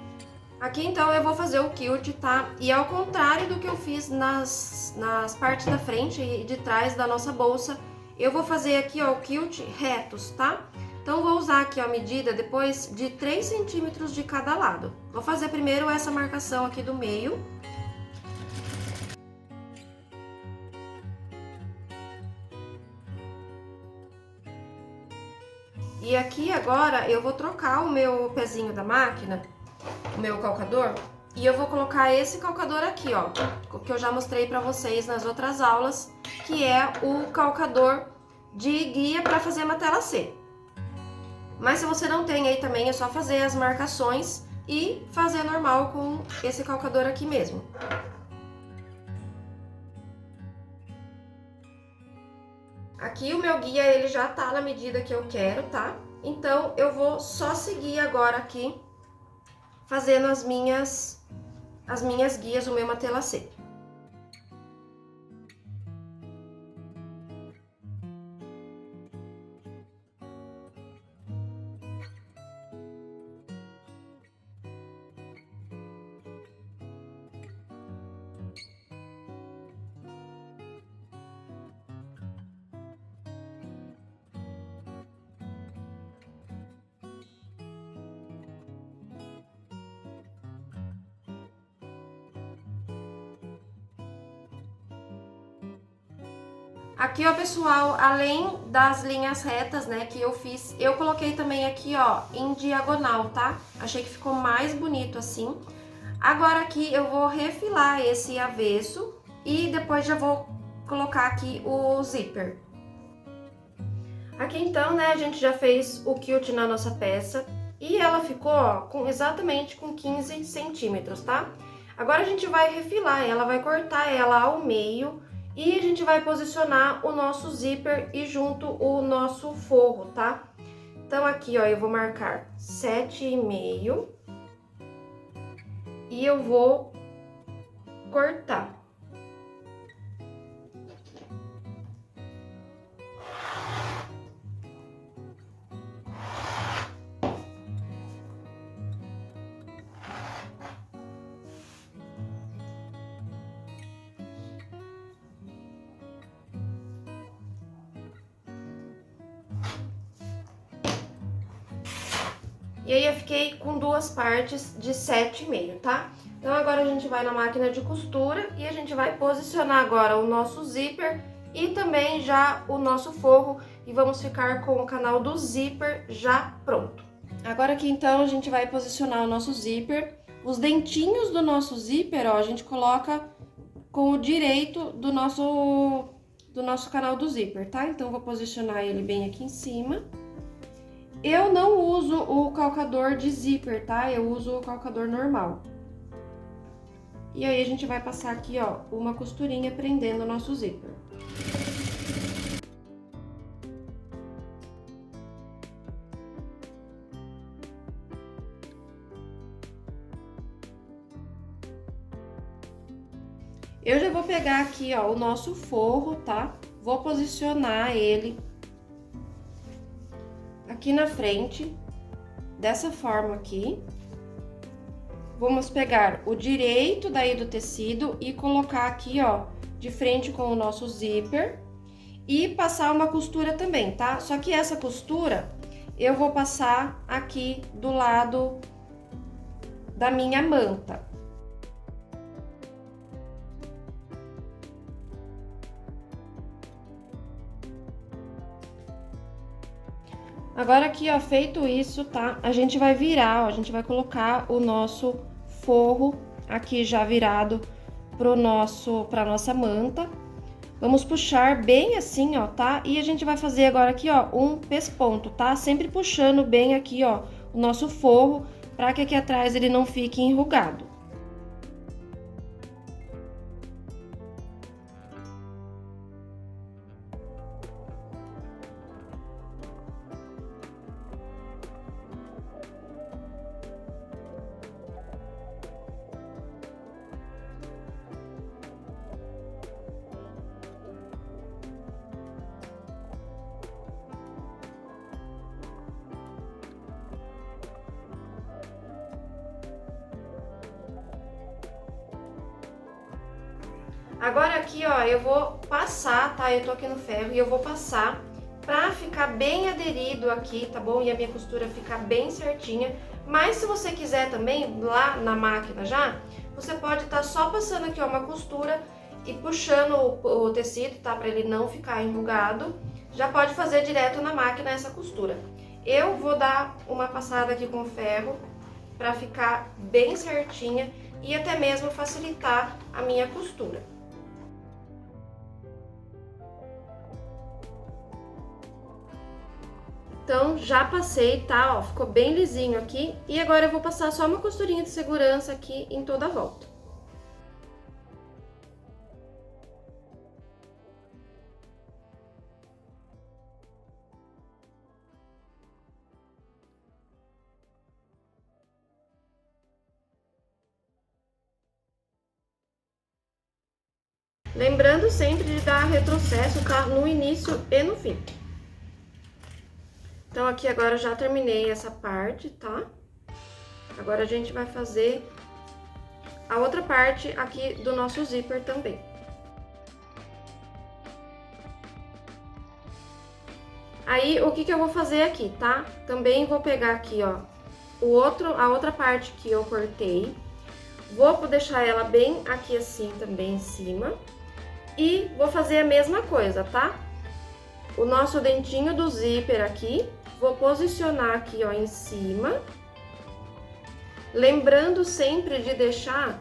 Aqui, então, eu vou fazer o quilt, tá? E ao contrário do que eu fiz nas partes da frente e de trás da nossa bolsa, eu vou fazer aqui, ó, o quilt retos, tá? Então, vou usar aqui, ó, a medida depois de 3 centímetros de cada lado. Vou fazer primeiro essa marcação aqui do meio. E aqui agora eu vou trocar o meu pezinho da máquina, o meu calcador, e eu vou colocar esse calcador aqui, ó, que eu já mostrei pra vocês nas outras aulas, que é o calcador de guia para fazer uma tela C. Mas se você não tem aí também, é só fazer as marcações e fazer normal com esse calcador aqui mesmo. Aqui o meu guia, ele já tá na medida que eu quero, tá? Então, eu vou só seguir agora aqui, fazendo as minhas guias, o meu matelassê. Aqui, ó, pessoal, além das linhas retas, né, que eu fiz, eu coloquei também aqui, ó, em diagonal, tá? Achei que ficou mais bonito assim. Agora aqui eu vou refilar esse avesso e depois já vou colocar aqui o zíper. Aqui então, né, a gente já fez o quilt na nossa peça e ela ficou, ó, exatamente com 15 centímetros, tá? Agora a gente vai refilar ela, vai cortar ela ao meio. E a gente vai posicionar o nosso zíper e junto o nosso forro, tá? Então, aqui, ó, eu vou marcar 7,5 e eu vou cortar. E aí, eu fiquei com duas partes de 7,5, tá? Então, agora a gente vai na máquina de costura e a gente vai posicionar agora o nosso zíper e também já o nosso forro. E vamos ficar com o canal do zíper já pronto. Agora aqui, então, a gente vai posicionar o nosso zíper. Os dentinhos do nosso zíper, ó, a gente coloca com o direito do nosso do nosso canal do zíper, tá? Então, vou posicionar ele bem aqui em cima. Eu não uso o calcador de zíper, tá? Eu uso o calcador normal. E aí, a gente vai passar aqui, ó, uma costurinha prendendo o nosso zíper. Eu já vou pegar aqui, ó, o nosso forro, tá? Vou posicionar ele aqui na frente, dessa forma aqui. Vamos pegar o direito daí do tecido e colocar aqui, ó, de frente com o nosso zíper e passar uma costura também, tá? Só que essa costura eu vou passar aqui do lado da minha manta. Agora aqui, ó, feito isso, tá? A gente vai virar, ó, a gente vai colocar o nosso forro aqui já virado pra nossa manta. Vamos puxar bem assim, ó, tá? E a gente vai fazer agora aqui, ó, um pesponto, tá? Sempre puxando bem aqui, ó, o nosso forro, pra que aqui atrás ele não fique enrugado. Agora aqui, ó, eu vou passar, tá? Eu tô aqui no ferro e eu vou passar pra ficar bem aderido aqui, tá bom? E a minha costura ficar bem certinha. Mas se você quiser também, lá na máquina já, você pode estar só passando aqui, ó, uma costura e puxando o tecido, tá? Pra ele não ficar enrugado. Já pode fazer direto na máquina essa costura. Eu vou dar uma passada aqui com ferro pra ficar bem certinha e até mesmo facilitar a minha costura. Então, já passei, tá? Ó, ficou bem lisinho aqui. E agora eu vou passar só uma costurinha de segurança aqui em toda a volta. Lembrando sempre de dar retrocesso, tá? No início e no fim. Então, aqui agora eu já terminei essa parte, tá? Agora a gente vai fazer a outra parte aqui do nosso zíper também. Aí, o que que eu vou fazer aqui, tá? Também vou pegar aqui, ó, a outra parte que eu cortei. Vou deixar ela bem aqui assim também em cima. E vou fazer a mesma coisa, tá? O nosso dentinho do zíper aqui, vou posicionar aqui, ó, em cima. Lembrando sempre de deixar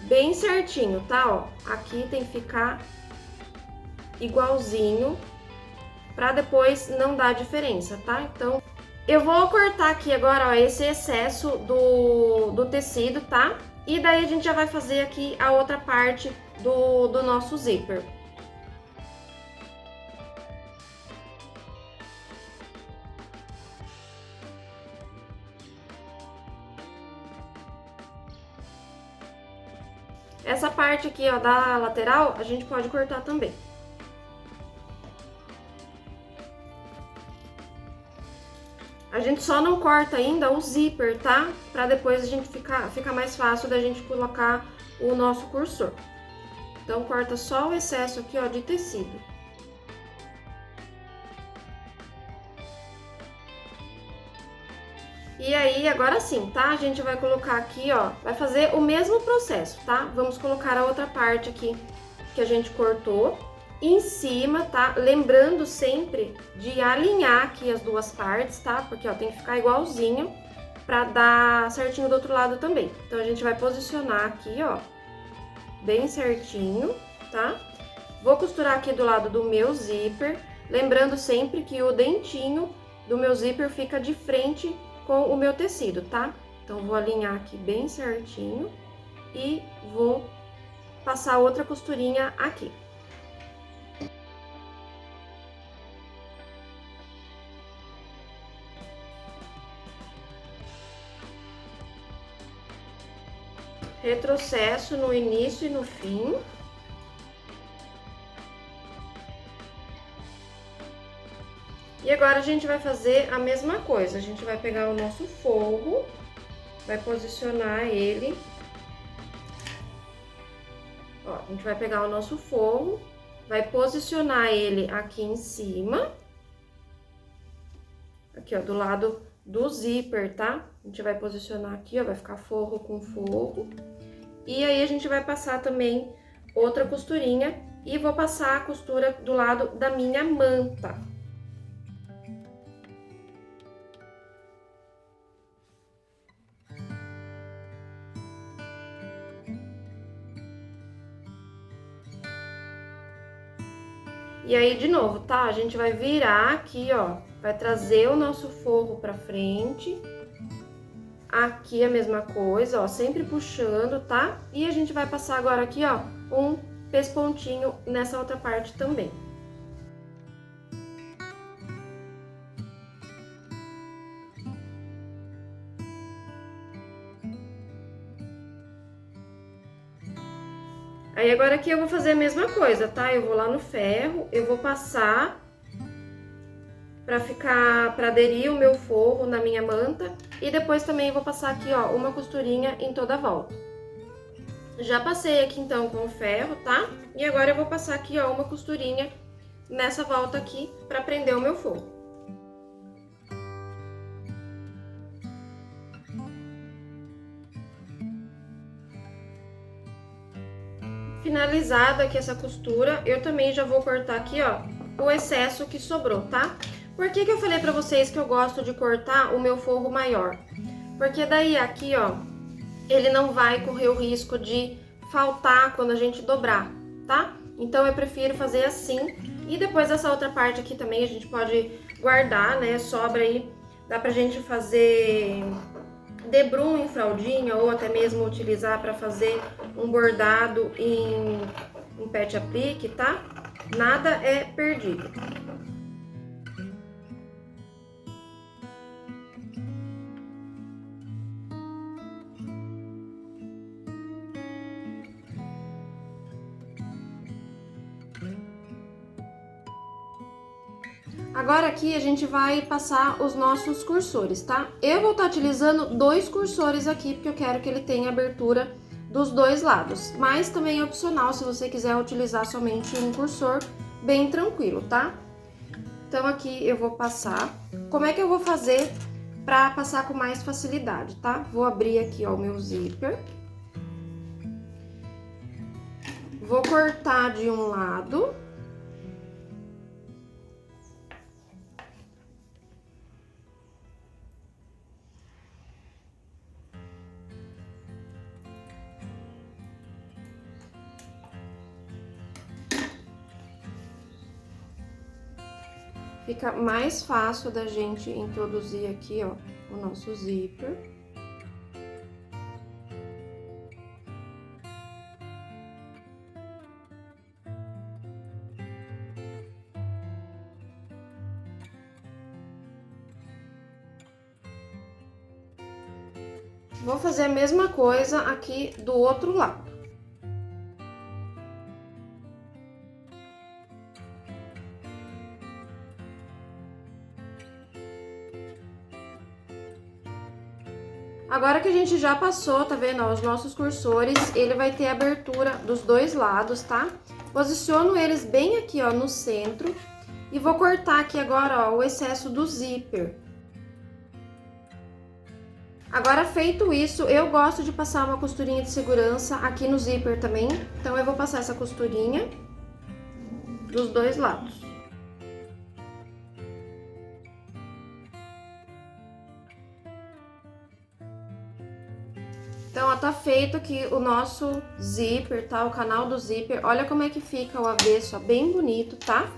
bem certinho, tá? Ó, aqui tem que ficar igualzinho, pra depois não dar diferença, tá? Então, eu vou cortar aqui agora, ó, esse excesso do tecido, tá? E daí a gente já vai fazer aqui a outra parte do nosso zíper. Essa parte aqui, ó, da lateral, a gente pode cortar também. A gente só não corta ainda o zíper, tá? Pra depois a gente fica mais fácil da gente colocar o nosso cursor. Então, corta só o excesso aqui, ó, de tecido. E aí, agora sim, tá? A gente vai colocar aqui, ó, vai fazer o mesmo processo, tá? Vamos colocar a outra parte aqui que a gente cortou em cima, tá? Lembrando sempre de alinhar aqui as duas partes, tá? Porque, ó, tem que ficar igualzinho pra dar certinho do outro lado também. Então, a gente vai posicionar aqui, ó, bem certinho, tá? Vou costurar aqui do lado do meu zíper, lembrando sempre que o dentinho do meu zíper fica de frente com o meu tecido, tá? Então, vou alinhar aqui bem certinho e vou passar outra costurinha aqui. Retrocesso no início e no fim. E agora a gente vai fazer a mesma coisa. A gente vai pegar o nosso forro, vai posicionar ele. Ó, a gente vai pegar o nosso forro, vai posicionar ele aqui em cima. Aqui, ó, do lado do zíper, tá? A gente vai posicionar aqui, ó, vai ficar forro com forro. E aí, a gente vai passar também outra costurinha e vou passar a costura do lado da minha manta. E aí, de novo, tá? A gente vai virar aqui, ó, vai trazer o nosso forro pra frente. Aqui a mesma coisa, ó, sempre puxando, tá? E a gente vai passar agora aqui, ó, um pespontinho nessa outra parte também. Aí agora aqui eu vou fazer a mesma coisa, tá? Eu vou lá no ferro, eu vou passar pra aderir o meu forro na minha manta. E depois também vou passar aqui, ó, uma costurinha em toda a volta. Já passei aqui então com o ferro, tá? E agora eu vou passar aqui, ó, uma costurinha nessa volta aqui pra prender o meu forro. Finalizada aqui essa costura, eu também já vou cortar aqui, ó, o excesso que sobrou, tá? Por que que eu falei pra vocês que eu gosto de cortar o meu forro maior? Porque daí aqui, ó, ele não vai correr o risco de faltar quando a gente dobrar, tá? Então, eu prefiro fazer assim. E depois essa outra parte aqui também a gente pode guardar, né? Sobra aí, dá pra gente fazer debrum em fraldinha ou até mesmo utilizar para fazer um bordado em pet aplique, tá? Nada é perdido. Agora aqui a gente vai passar os nossos cursores, tá? Eu vou estar utilizando 2 cursores aqui, porque eu quero que ele tenha abertura dos 2 lados. Mas também é opcional, se você quiser utilizar somente um cursor, bem tranquilo, tá? Então aqui eu vou passar. Como é que eu vou fazer pra passar com mais facilidade, tá? Vou abrir aqui, ó, o meu zíper. Vou cortar de um lado. Fica mais fácil da gente introduzir aqui, ó, o nosso zíper. Vou fazer a mesma coisa aqui do outro lado. Agora que a gente já passou, tá vendo, ó, os nossos cursores, ele vai ter abertura dos 2 lados, tá? Posiciono eles bem aqui, ó, no centro. E vou cortar aqui agora, ó, o excesso do zíper. Agora, feito isso, eu gosto de passar uma costurinha de segurança aqui no zíper também. Então, eu vou passar essa costurinha dos 2 lados. Então, ó, tá feito aqui o nosso zíper, tá? O canal do zíper. Olha como é que fica o avesso, ó, bem bonito, tá?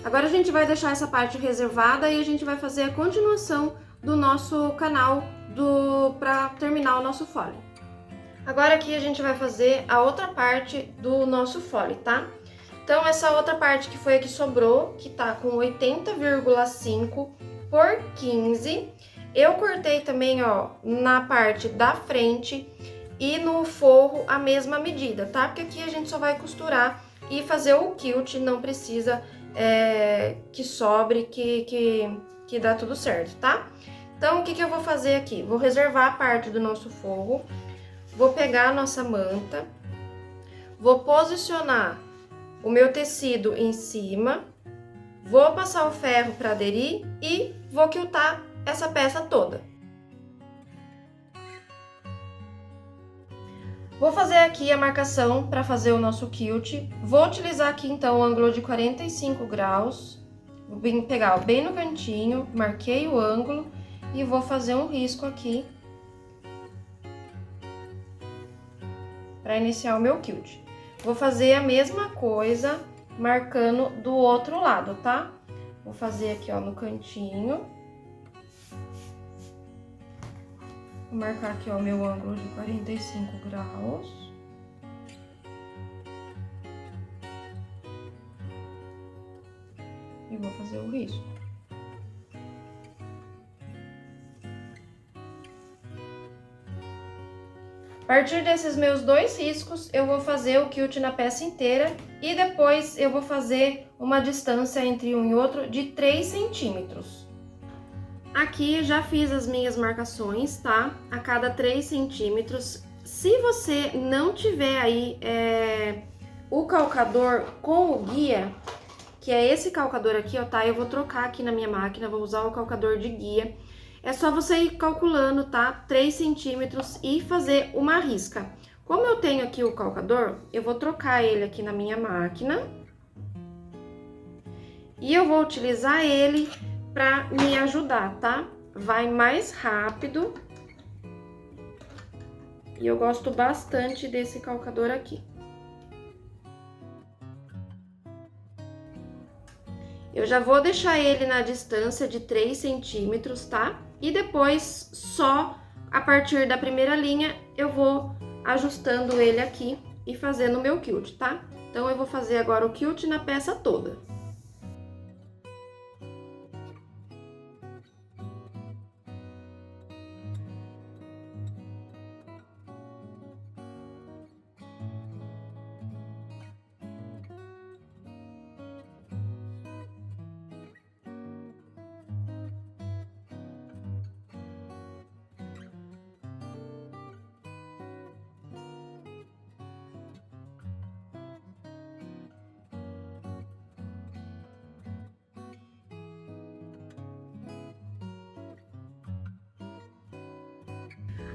Agora a gente vai deixar essa parte reservada e a gente vai fazer a continuação do nosso canal pra terminar o nosso fole. Agora aqui a gente vai fazer a outra parte do nosso fole, tá? Então essa outra parte que foi a que sobrou, que tá com 80,5 por 15, eu cortei também, ó, na parte da frente e no forro a mesma medida, tá? Porque aqui a gente só vai costurar e fazer o quilt, não precisa que sobre, que dá tudo certo, tá? Então, o que eu vou fazer aqui? Vou reservar a parte do nosso forro, vou pegar a nossa manta, vou posicionar o meu tecido em cima, vou passar o ferro para aderir e vou quiltar essa peça toda. Vou fazer aqui a marcação para fazer o nosso quilt. Vou utilizar aqui então o ângulo de 45 graus. Vou pegar bem no cantinho, marquei o ângulo e vou fazer um risco aqui para iniciar o meu quilt. Vou fazer a mesma coisa marcando do outro lado, tá? Vou fazer aqui, ó, no cantinho. Vou marcar aqui, ó, meu ângulo de 45 graus. E vou fazer o risco. A partir desses meus 2 riscos, eu vou fazer o quilt na peça inteira e depois eu vou fazer uma distância entre um e outro de 3 centímetros. Aqui já fiz as minhas marcações, tá? A cada 3 centímetros. Se você não tiver aí o calcador com o guia, que é esse calcador aqui, ó, tá? Eu vou trocar aqui na minha máquina, vou usar o calcador de guia. É só você ir calculando, tá? 3 centímetros e fazer uma risca. Como eu tenho aqui o calcador, eu vou trocar ele aqui na minha máquina. E eu vou utilizar ele pra me ajudar, tá? Vai mais rápido. E eu gosto bastante desse calcador aqui. Eu já vou deixar ele na distância de 3 centímetros, tá? E depois, só a partir da primeira linha, eu vou ajustando ele aqui e fazendo o meu quilt, tá? Então, eu vou fazer agora o quilt na peça toda.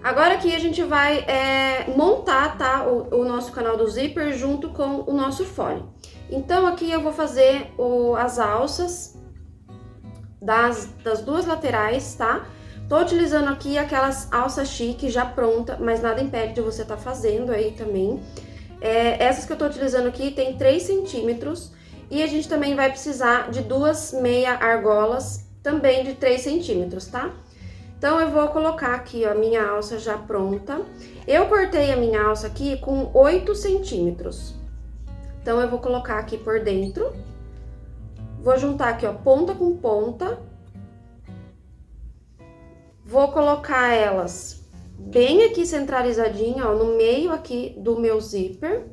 Agora aqui a gente vai montar, tá, o nosso canal do zíper junto com o nosso fole. Então aqui eu vou fazer as alças das 2 laterais, tá? Tô utilizando aqui aquelas alças chique já pronta, mas nada impede de você tá fazendo aí também. Essas que eu tô utilizando aqui tem 3 centímetros e a gente também vai precisar de 2 meia argolas também de 3 centímetros, tá? Então, eu vou colocar aqui, ó, a minha alça já pronta. Eu cortei a minha alça aqui com 8 centímetros. Então, eu vou colocar aqui por dentro. Vou juntar aqui, ó, ponta com ponta. Vou colocar elas bem aqui centralizadinha, ó, no meio aqui do meu zíper.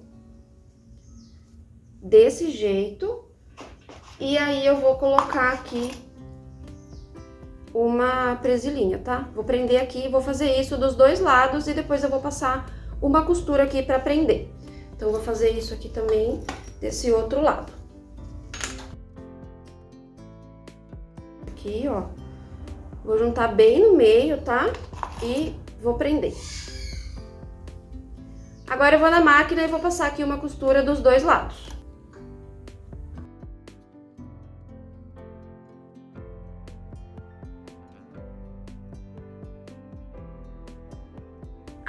Desse jeito. E aí, eu vou colocar aqui uma presilhinha, tá? Vou prender aqui, vou fazer isso dos 2 lados e depois eu vou passar uma costura aqui pra prender. Então, eu vou fazer isso aqui também desse outro lado. Aqui, ó. Vou juntar bem no meio, tá? E vou prender. Agora, eu vou na máquina e vou passar aqui uma costura dos 2 lados.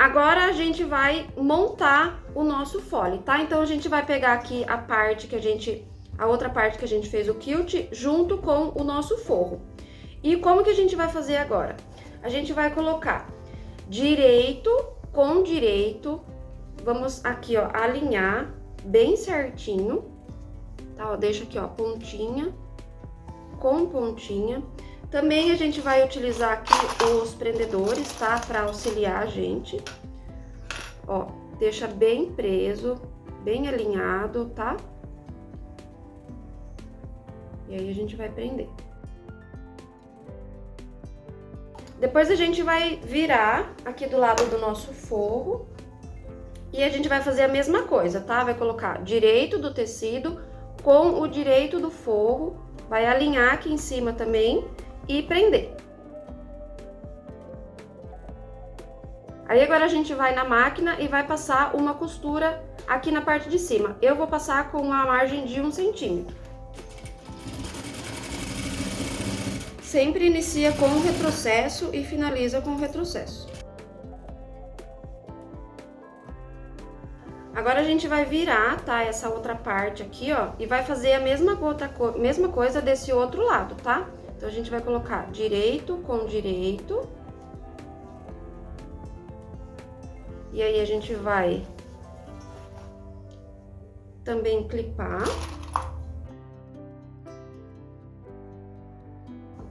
Agora a gente vai montar o nosso fole, tá? Então a gente vai pegar aqui a outra parte que a gente fez o quilt junto com o nosso forro. E como que a gente vai fazer agora? A gente vai colocar direito com direito, vamos aqui, ó, alinhar bem certinho, tá? Ó, deixa aqui, ó, pontinha com pontinha. Também a gente vai utilizar aqui os prendedores, tá? Pra auxiliar a gente. Ó, deixa bem preso, bem alinhado, tá? E aí a gente vai prender. Depois a gente vai virar aqui do lado do nosso forro e a gente vai fazer a mesma coisa, tá? Vai colocar direito do tecido com o direito do forro, vai alinhar aqui em cima também e prender. Aí agora a gente vai na máquina e vai passar uma costura aqui na parte de cima. Eu vou passar com uma margem de 1 centímetro. Sempre inicia com o retrocesso e finaliza com o retrocesso. Agora a gente vai virar, tá? Essa outra parte aqui, ó, e vai fazer a mesma coisa desse outro lado, tá? Então a gente vai colocar direito com direito. E aí a gente vai também clipar.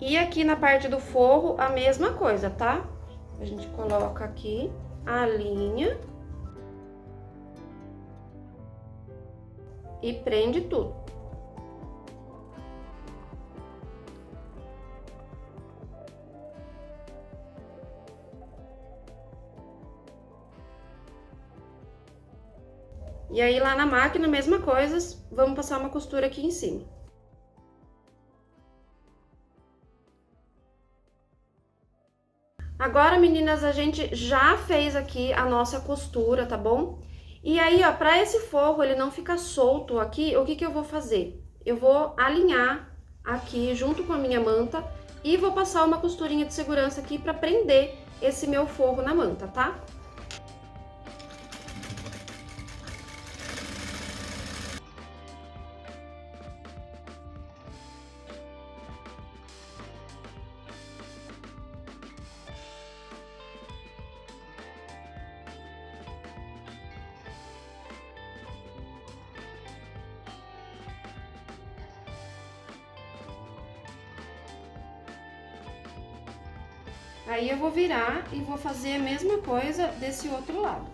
E aqui na parte do forro, a mesma coisa, tá? A gente coloca aqui a linha e prende tudo. E aí lá na máquina, mesma coisa, vamos passar uma costura aqui em cima. Agora, meninas, a gente já fez aqui a nossa costura, tá bom? E aí, ó, pra esse forro ele não ficar solto aqui, o que que eu vou fazer? Eu vou alinhar aqui junto com a minha manta e vou passar uma costurinha de segurança aqui pra prender esse meu forro na manta, tá? Aí eu vou virar e vou fazer a mesma coisa desse outro lado.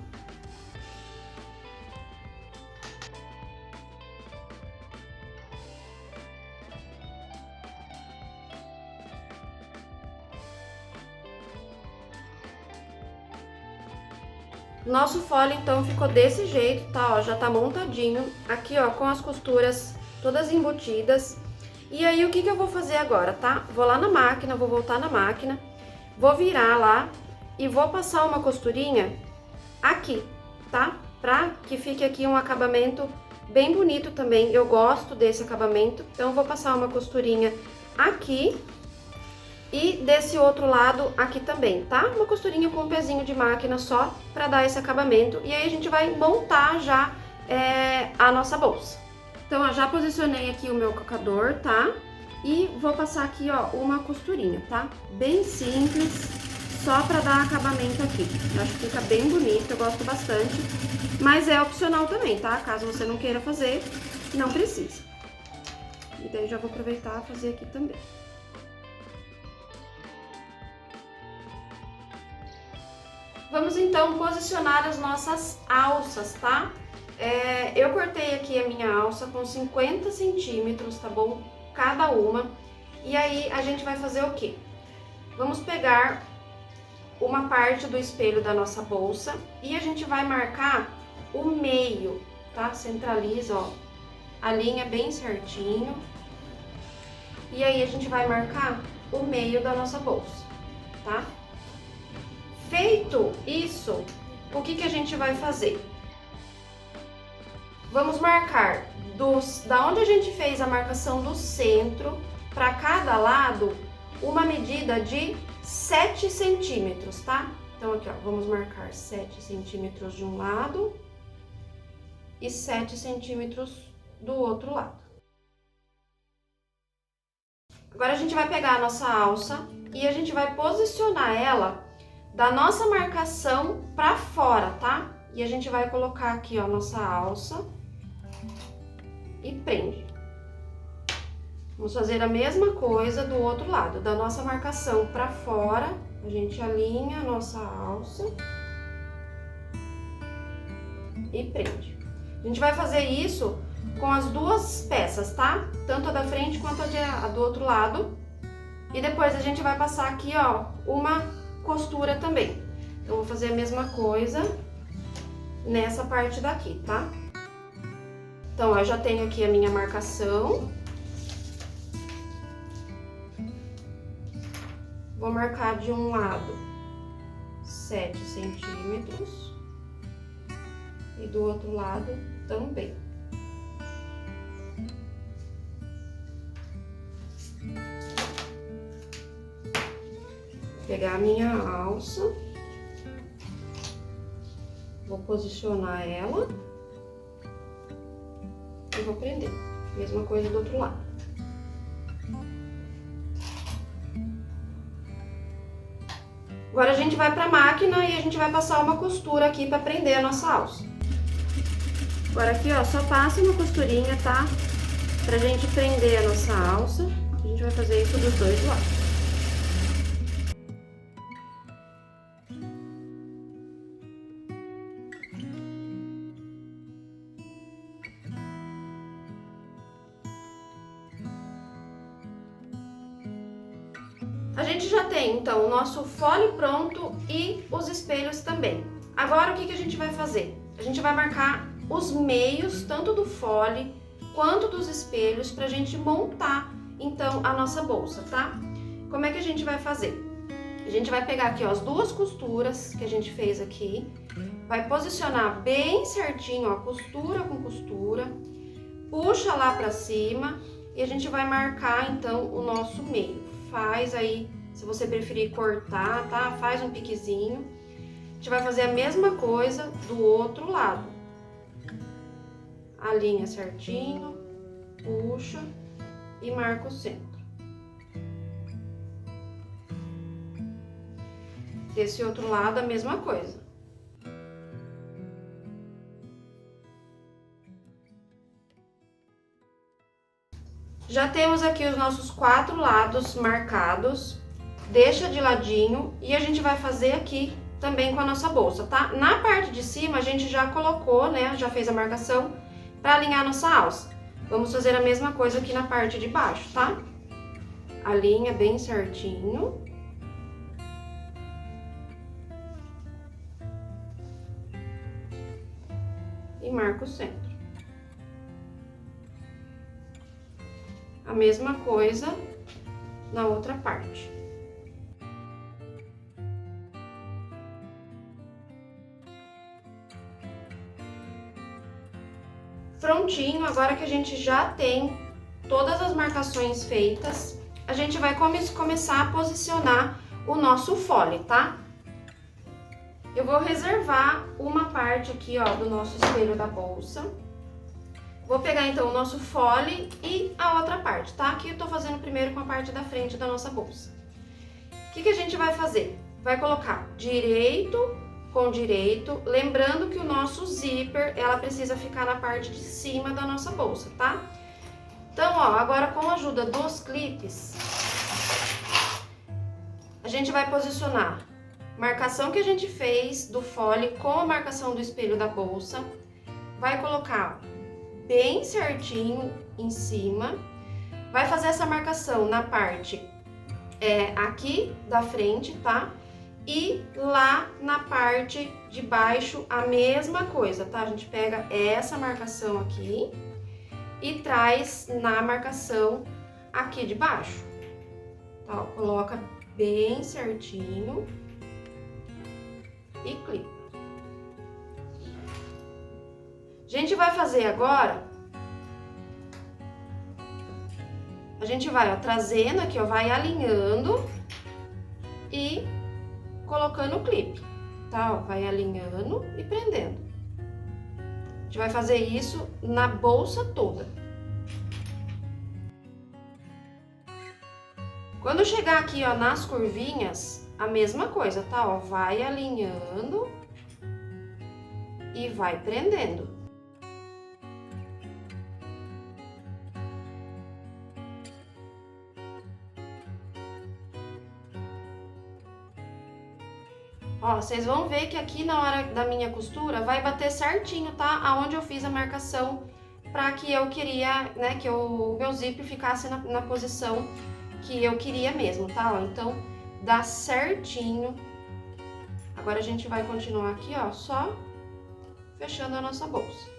Nosso fole, então, ficou desse jeito, tá? Ó, já tá montadinho. Aqui, ó, com as costuras todas embutidas. E aí, o que que eu vou fazer agora, tá? Vou lá na máquina, vou voltar na máquina. Vou virar lá e vou passar uma costurinha aqui, tá? Pra que fique aqui um acabamento bem bonito também. Eu gosto desse acabamento, então vou passar uma costurinha aqui e desse outro lado aqui também, tá? Uma costurinha com um pezinho de máquina só pra dar esse acabamento. E aí a gente vai montar já a nossa bolsa. Então, ó, já posicionei aqui o meu cocador, tá? E vou passar aqui, ó, uma costurinha, tá? Bem simples, só pra dar acabamento aqui. Eu acho que fica bem bonito, eu gosto bastante. Mas é opcional também, tá? Caso você não queira fazer, não precisa. E daí já vou aproveitar e fazer aqui também. Vamos então posicionar as nossas alças, tá? Eu cortei aqui a minha alça com 50 centímetros, tá bom? Cada uma. E aí a gente vai fazer o quê? Vamos pegar uma parte do espelho da nossa bolsa e a gente vai marcar o meio, tá? Centraliza, ó, a linha bem certinho. E aí a gente vai marcar o meio da nossa bolsa, tá? Feito isso, o que que a gente vai fazer? Vamos marcar da onde a gente fez a marcação do centro para cada lado uma medida de 7 centímetros, tá? Então, aqui, ó, vamos marcar 7 centímetros de um lado e 7 centímetros do outro lado. Agora, a gente vai pegar a nossa alça e a gente vai posicionar ela da nossa marcação pra fora, tá? E a gente vai colocar aqui, ó, nossa alça e prende. Vamos fazer a mesma coisa do outro lado, da nossa marcação pra fora, a gente alinha a nossa alça e prende. A gente vai fazer isso com as duas peças, tá? Tanto a da frente quanto a do outro lado. E depois a gente vai passar aqui, ó, uma costura também. Então, vou fazer a mesma coisa nessa parte daqui, tá? Então, ó, eu já tenho aqui a minha marcação. Vou marcar de um lado 7 centímetros e do outro lado também. Vou pegar a minha alça, vou posicionar ela e vou prender. Mesma coisa do outro lado. Agora a gente vai para a máquina e a gente vai passar uma costura aqui para prender a nossa alça. Agora aqui, ó, só passa uma costurinha, tá? Pra gente prender a nossa alça. A gente vai fazer isso dos dois lados. A gente já tem, então, o nosso fole pronto e os espelhos também. Agora, o que a gente vai fazer? A gente vai marcar os meios, tanto do fole quanto dos espelhos, pra gente montar, então, a nossa bolsa, tá? Como é que a gente vai fazer? A gente vai pegar aqui, ó, as duas costuras que a gente fez aqui, vai posicionar bem certinho, ó, costura com costura, puxa lá pra cima e a gente vai marcar, então, o nosso meio. Faz aí, se você preferir cortar, tá? Faz um piquezinho. A gente vai fazer a mesma coisa do outro lado. Alinha certinho, puxa e marca o centro. Desse outro lado, a mesma coisa. Já temos aqui os nossos 4 lados marcados, deixa de ladinho e a gente vai fazer aqui também com a nossa bolsa, tá? Na parte de cima a gente já colocou, né, já fez a marcação para alinhar a nossa alça. Vamos fazer a mesma coisa aqui na parte de baixo, tá? Alinha bem certinho. E marca o centro. A mesma coisa na outra parte. Prontinho, agora que a gente já tem todas as marcações feitas, a gente vai começar a posicionar o nosso fole, tá? Eu vou reservar uma parte aqui, ó, do nosso espelho da bolsa. Vou pegar, então, o nosso fole e a outra parte, tá? Aqui eu tô fazendo primeiro com a parte da frente da nossa bolsa. O que a gente vai fazer? Vai colocar direito com direito, lembrando que o nosso zíper, ela precisa ficar na parte de cima da nossa bolsa, tá? Então, ó, agora com a ajuda dos clipes, a gente vai posicionar a marcação que a gente fez do fole com a marcação do espelho da bolsa, vai colocar bem certinho em cima, vai fazer essa marcação na parte aqui da frente, tá? E lá na parte de baixo a mesma coisa, tá? A gente pega essa marcação aqui e traz na marcação aqui de baixo, tá? Ó, coloca bem certinho e clipa. A gente vai fazer agora, a gente vai, ó, trazendo aqui, ó, vai alinhando e colocando o clipe. tá? Ó, vai alinhando e prendendo. A gente vai fazer isso na bolsa toda. Quando chegar aqui, ó, nas curvinhas, a mesma coisa, tá? Ó, vai alinhando e vai prendendo. Ó, vocês vão ver que aqui na hora da minha costura vai bater certinho, tá? Aonde eu fiz a marcação pra que eu queria, né, que o meu zíper ficasse na posição que eu queria mesmo, tá? Ó, então, dá certinho. Agora a gente vai continuar aqui, ó, só fechando a nossa bolsa.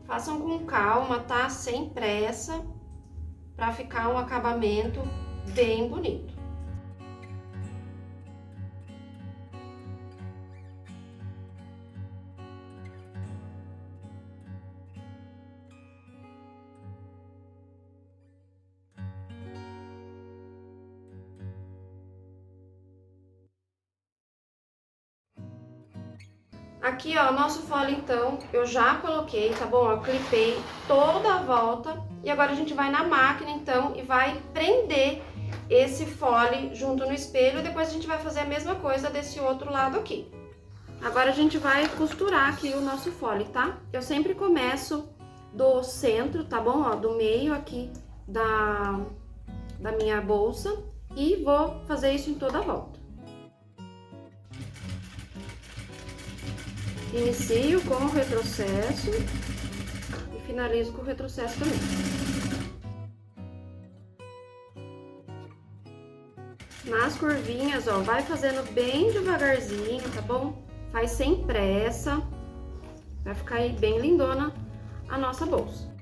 Façam com calma, tá? Sem pressa, pra ficar um acabamento bem bonito. Aqui, ó, nosso fole, então, eu já coloquei, tá bom? Eu clipei toda a volta e agora a gente vai na máquina, então, e vai prender esse fole junto no espelho e depois a gente vai fazer a mesma coisa desse outro lado aqui. Agora a gente vai costurar aqui o nosso fole, tá? Eu sempre começo do centro, tá bom? Ó, do meio aqui da minha bolsa e vou fazer isso em toda a volta. Inicio com o retrocesso e finalizo com o retrocesso também. Nas curvinhas, ó, vai fazendo bem devagarzinho, tá bom? Faz sem pressa, vai ficar aí bem lindona a nossa bolsa.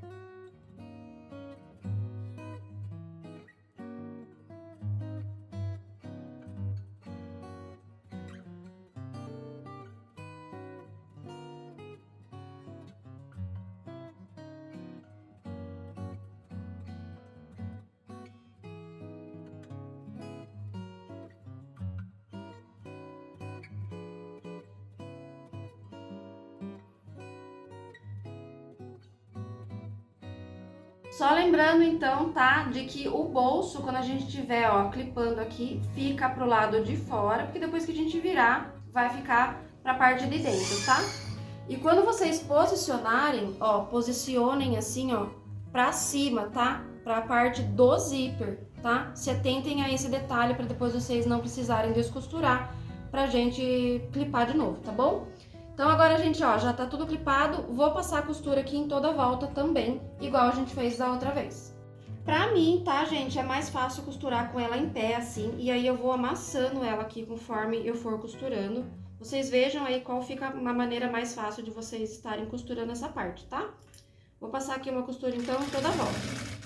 Só lembrando então, tá, de que o bolso, quando a gente tiver, ó, clipando aqui, fica pro lado de fora, porque depois que a gente virar, vai ficar pra parte de dentro, tá? E quando vocês posicionarem, ó, posicionem assim, ó, pra cima, tá? Pra parte do zíper, tá? Se atentem a esse detalhe pra depois vocês não precisarem descosturar pra gente clipar de novo, tá bom? Então agora, gente, ó, já tá tudo clipado, vou passar a costura aqui em toda a volta também, igual a gente fez da outra vez. Pra mim, tá, gente, é mais fácil costurar com ela em pé, assim, e aí eu vou amassando ela aqui conforme eu for costurando. Vocês vejam aí qual fica a maneira mais fácil de vocês estarem costurando essa parte, tá? Vou passar aqui uma costura, então, em toda a volta.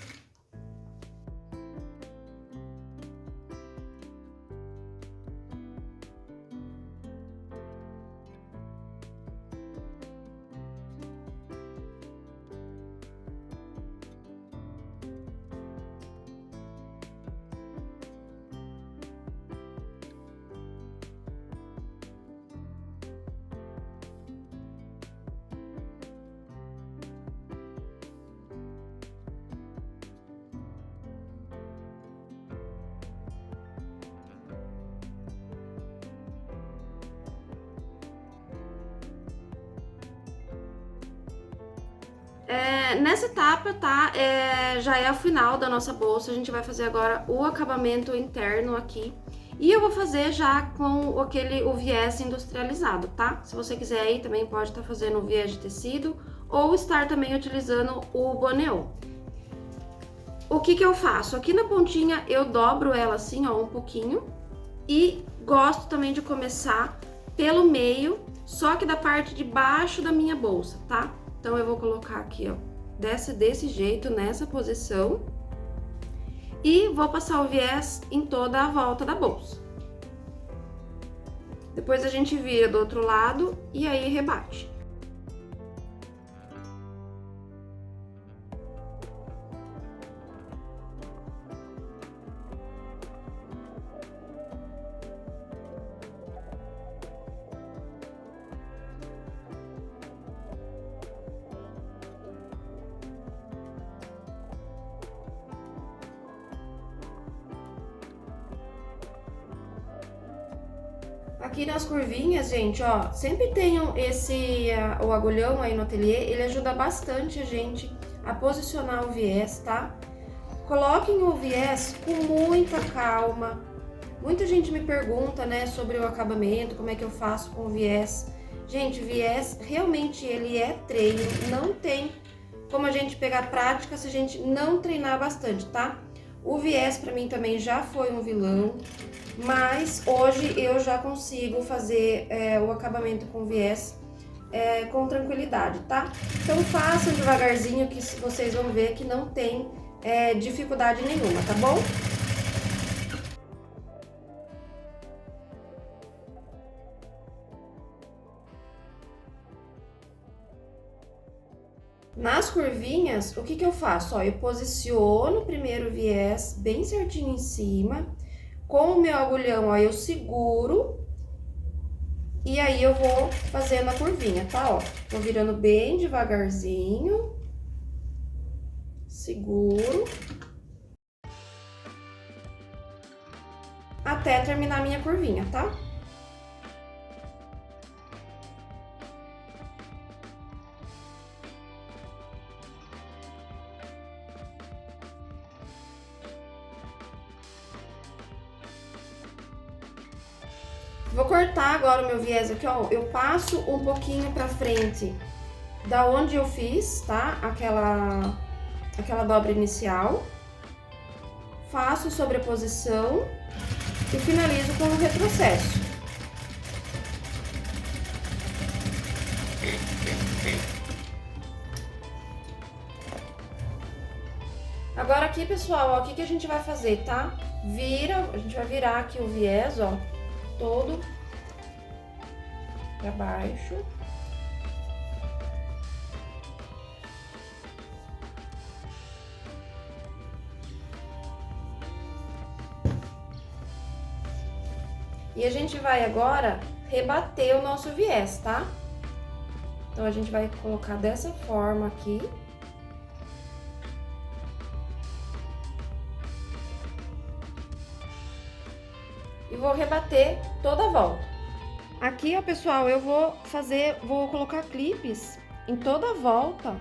Nessa etapa, tá, já é o final da nossa bolsa, a gente vai fazer agora o acabamento interno aqui. E eu vou fazer já com o viés industrializado, tá? Se você quiser aí, também pode estar fazendo o viés de tecido ou estar também utilizando o boneô. O que eu faço? Aqui na pontinha eu dobro ela assim, ó, um pouquinho. E gosto também de começar pelo meio, só que da parte de baixo da minha bolsa, tá? Então eu vou colocar aqui, ó, desse jeito, nessa posição. E vou passar o viés em toda a volta da bolsa. Depois a gente vira do outro lado e aí rebate. Aqui nas curvinhas, gente, ó, sempre tenham o agulhão aí no ateliê, ele ajuda bastante a gente a posicionar o viés, tá? Coloquem o viés com muita calma. Muita gente me pergunta, né, sobre o acabamento, como é que eu faço com o viés. Gente, viés, realmente ele é treino, não tem como a gente pegar prática se a gente não treinar bastante, tá? O viés pra mim também já foi um vilão, mas hoje eu já consigo fazer o acabamento com viés com tranquilidade, tá? Então façam devagarzinho que vocês vão ver que não tem dificuldade nenhuma, tá bom? Nas curvinhas, o que eu faço? Ó, eu posiciono o primeiro viés bem certinho em cima. Com o meu agulhão, ó, eu seguro. E aí, eu vou fazendo a curvinha, tá? Ó, vou virando bem devagarzinho. Seguro. Até terminar a minha curvinha, tá? Vou cortar agora o meu viés aqui, ó. Eu passo um pouquinho pra frente da onde eu fiz, tá? Aquela dobra inicial. Faço sobreposição e finalizo com o retrocesso. Agora aqui, pessoal, ó, o que a gente vai fazer, tá? A gente vai virar aqui o viés, ó, todo pra baixo. E a gente vai agora rebater o nosso viés, tá? Então, a gente vai colocar dessa forma aqui. E vou rebater toda a volta. Aqui, ó, pessoal, eu vou colocar clipes em toda a volta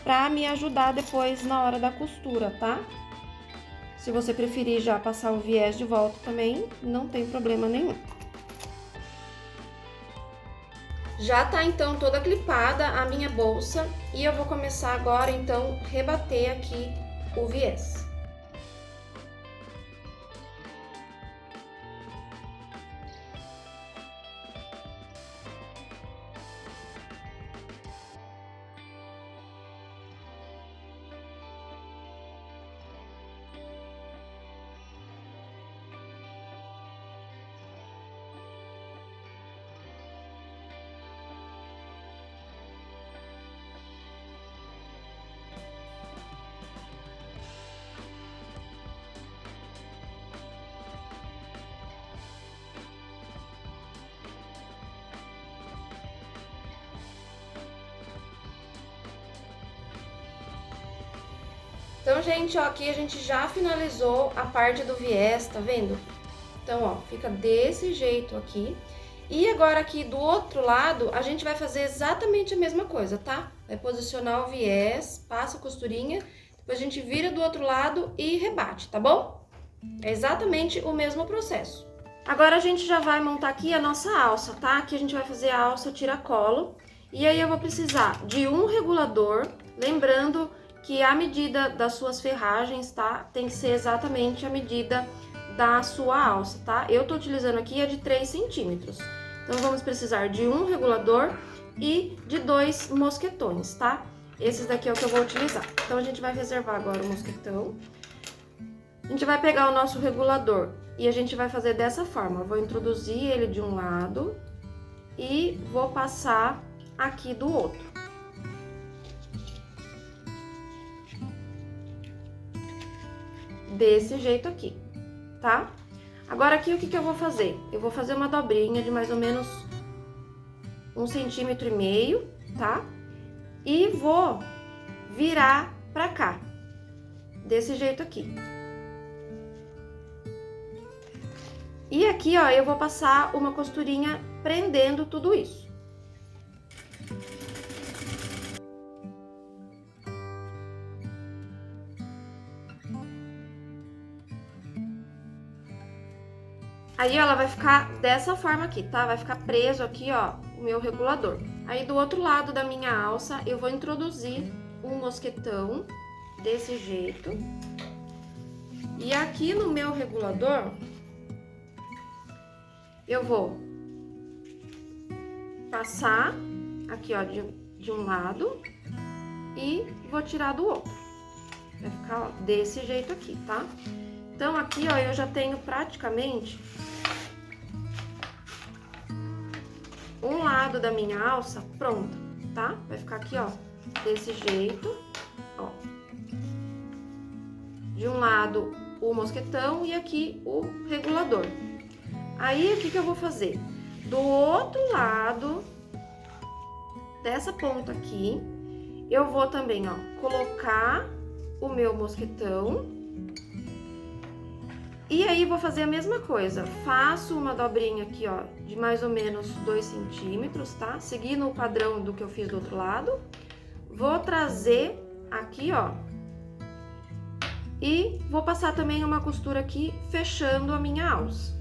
pra me ajudar depois na hora da costura, tá? Se você preferir já passar o viés de volta também, não tem problema nenhum. Já tá, então, toda clipada a minha bolsa e eu vou começar agora, então, rebater aqui o viés. Então, gente, ó, aqui a gente já finalizou a parte do viés, tá vendo? Então, ó, fica desse jeito aqui. E agora aqui do outro lado, a gente vai fazer exatamente a mesma coisa, tá? Vai posicionar o viés, passa a costurinha, depois a gente vira do outro lado e rebate, tá bom? É exatamente o mesmo processo. Agora a gente já vai montar aqui a nossa alça, tá? Aqui a gente vai fazer a alça tiracolo. E aí eu vou precisar de um regulador, lembrando que a medida das suas ferragens, tá? Tem que ser exatamente a medida da sua alça, tá? Eu tô utilizando aqui a de 3 centímetros. Então, vamos precisar de um regulador e de 2 mosquetões, tá? Esses daqui é o que eu vou utilizar. Então, a gente vai reservar agora o mosquetão. A gente vai pegar o nosso regulador e a gente vai fazer dessa forma. Eu vou introduzir ele de um lado e vou passar aqui do outro. Desse jeito aqui, tá? Agora aqui o que eu vou fazer? Eu vou fazer uma dobrinha de mais ou menos 1,5 centímetros, tá? E vou virar pra cá, desse jeito aqui. E aqui, ó, eu vou passar uma costurinha prendendo tudo isso. Aí, ó, ela vai ficar dessa forma aqui, tá? Vai ficar preso aqui, ó, o meu regulador. Aí, do outro lado da minha alça, eu vou introduzir um mosquetão desse jeito. E aqui no meu regulador, eu vou passar aqui, ó, de um lado e vou tirar do outro. Vai ficar, ó, desse jeito aqui, tá? Então, aqui, ó, eu já tenho praticamente um lado da minha alça pronta, tá? Vai ficar aqui, ó, desse jeito, ó. De um lado o mosquetão e aqui o regulador. Aí, o que que eu vou fazer? Do outro lado dessa ponta aqui, eu vou também, ó, colocar o meu mosquetão. E aí, vou fazer a mesma coisa. Faço uma dobrinha aqui, ó, de mais ou menos 2 centímetros, tá? Seguindo o padrão do que eu fiz do outro lado. Vou trazer aqui, ó. E vou passar também uma costura aqui, fechando a minha alça.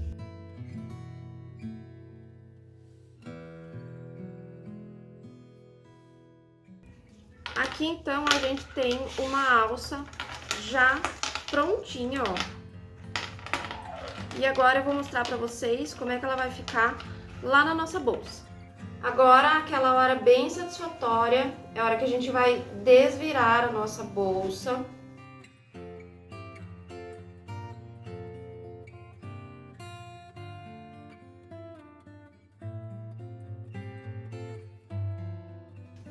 Aqui, então, a gente tem uma alça já prontinha, ó. E agora eu vou mostrar pra vocês como é que ela vai ficar lá na nossa bolsa. Agora, aquela hora bem satisfatória, é a hora que a gente vai desvirar a nossa bolsa.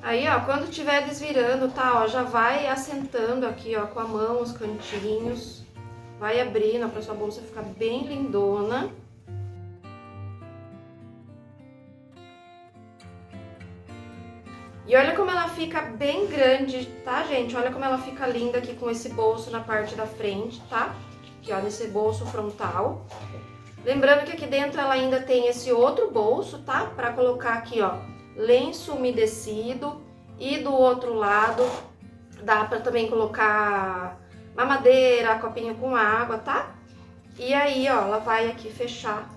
Aí, ó, quando estiver desvirando, tá, ó, já vai assentando aqui, ó, com a mão os cantinhos. Vai abrindo pra sua bolsa ficar bem lindona. E olha como ela fica bem grande, tá, gente? Olha como ela fica linda aqui com esse bolso na parte da frente, tá? Aqui, ó, nesse bolso frontal. Lembrando que aqui dentro ela ainda tem esse outro bolso, tá? Pra colocar aqui, ó, lenço umedecido. E do outro lado dá pra também colocar mamadeira, copinho com água, tá? E aí, ó, ela vai aqui fechar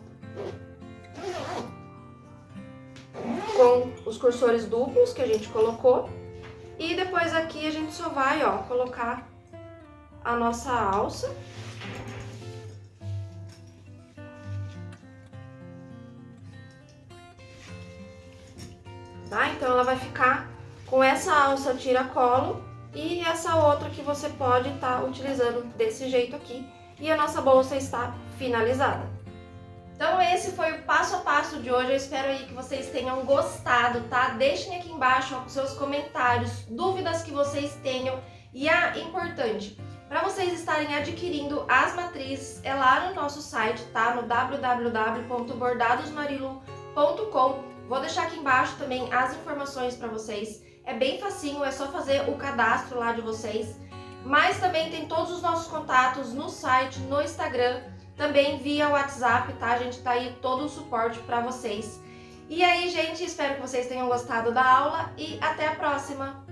com os cursores duplos que a gente colocou. E depois aqui a gente só vai, ó, colocar a nossa alça. Tá? Então ela vai ficar com essa alça tiracolo e essa outra que você pode estar utilizando desse jeito aqui. E a nossa bolsa está finalizada. Então esse foi o passo a passo de hoje. Eu espero aí que vocês tenham gostado, tá? Deixem aqui embaixo, ó, os seus comentários, dúvidas que vocês tenham. E importante, para vocês estarem adquirindo as matrizes, é lá no nosso site, tá? No www.bordadosmarilu.com. Vou deixar aqui embaixo também as informações para vocês. É bem facinho, é só fazer o cadastro lá de vocês. Mas também tem todos os nossos contatos no site, no Instagram, também via WhatsApp, tá? A gente tá aí todo o suporte para vocês. E aí, gente, espero que vocês tenham gostado da aula e até a próxima!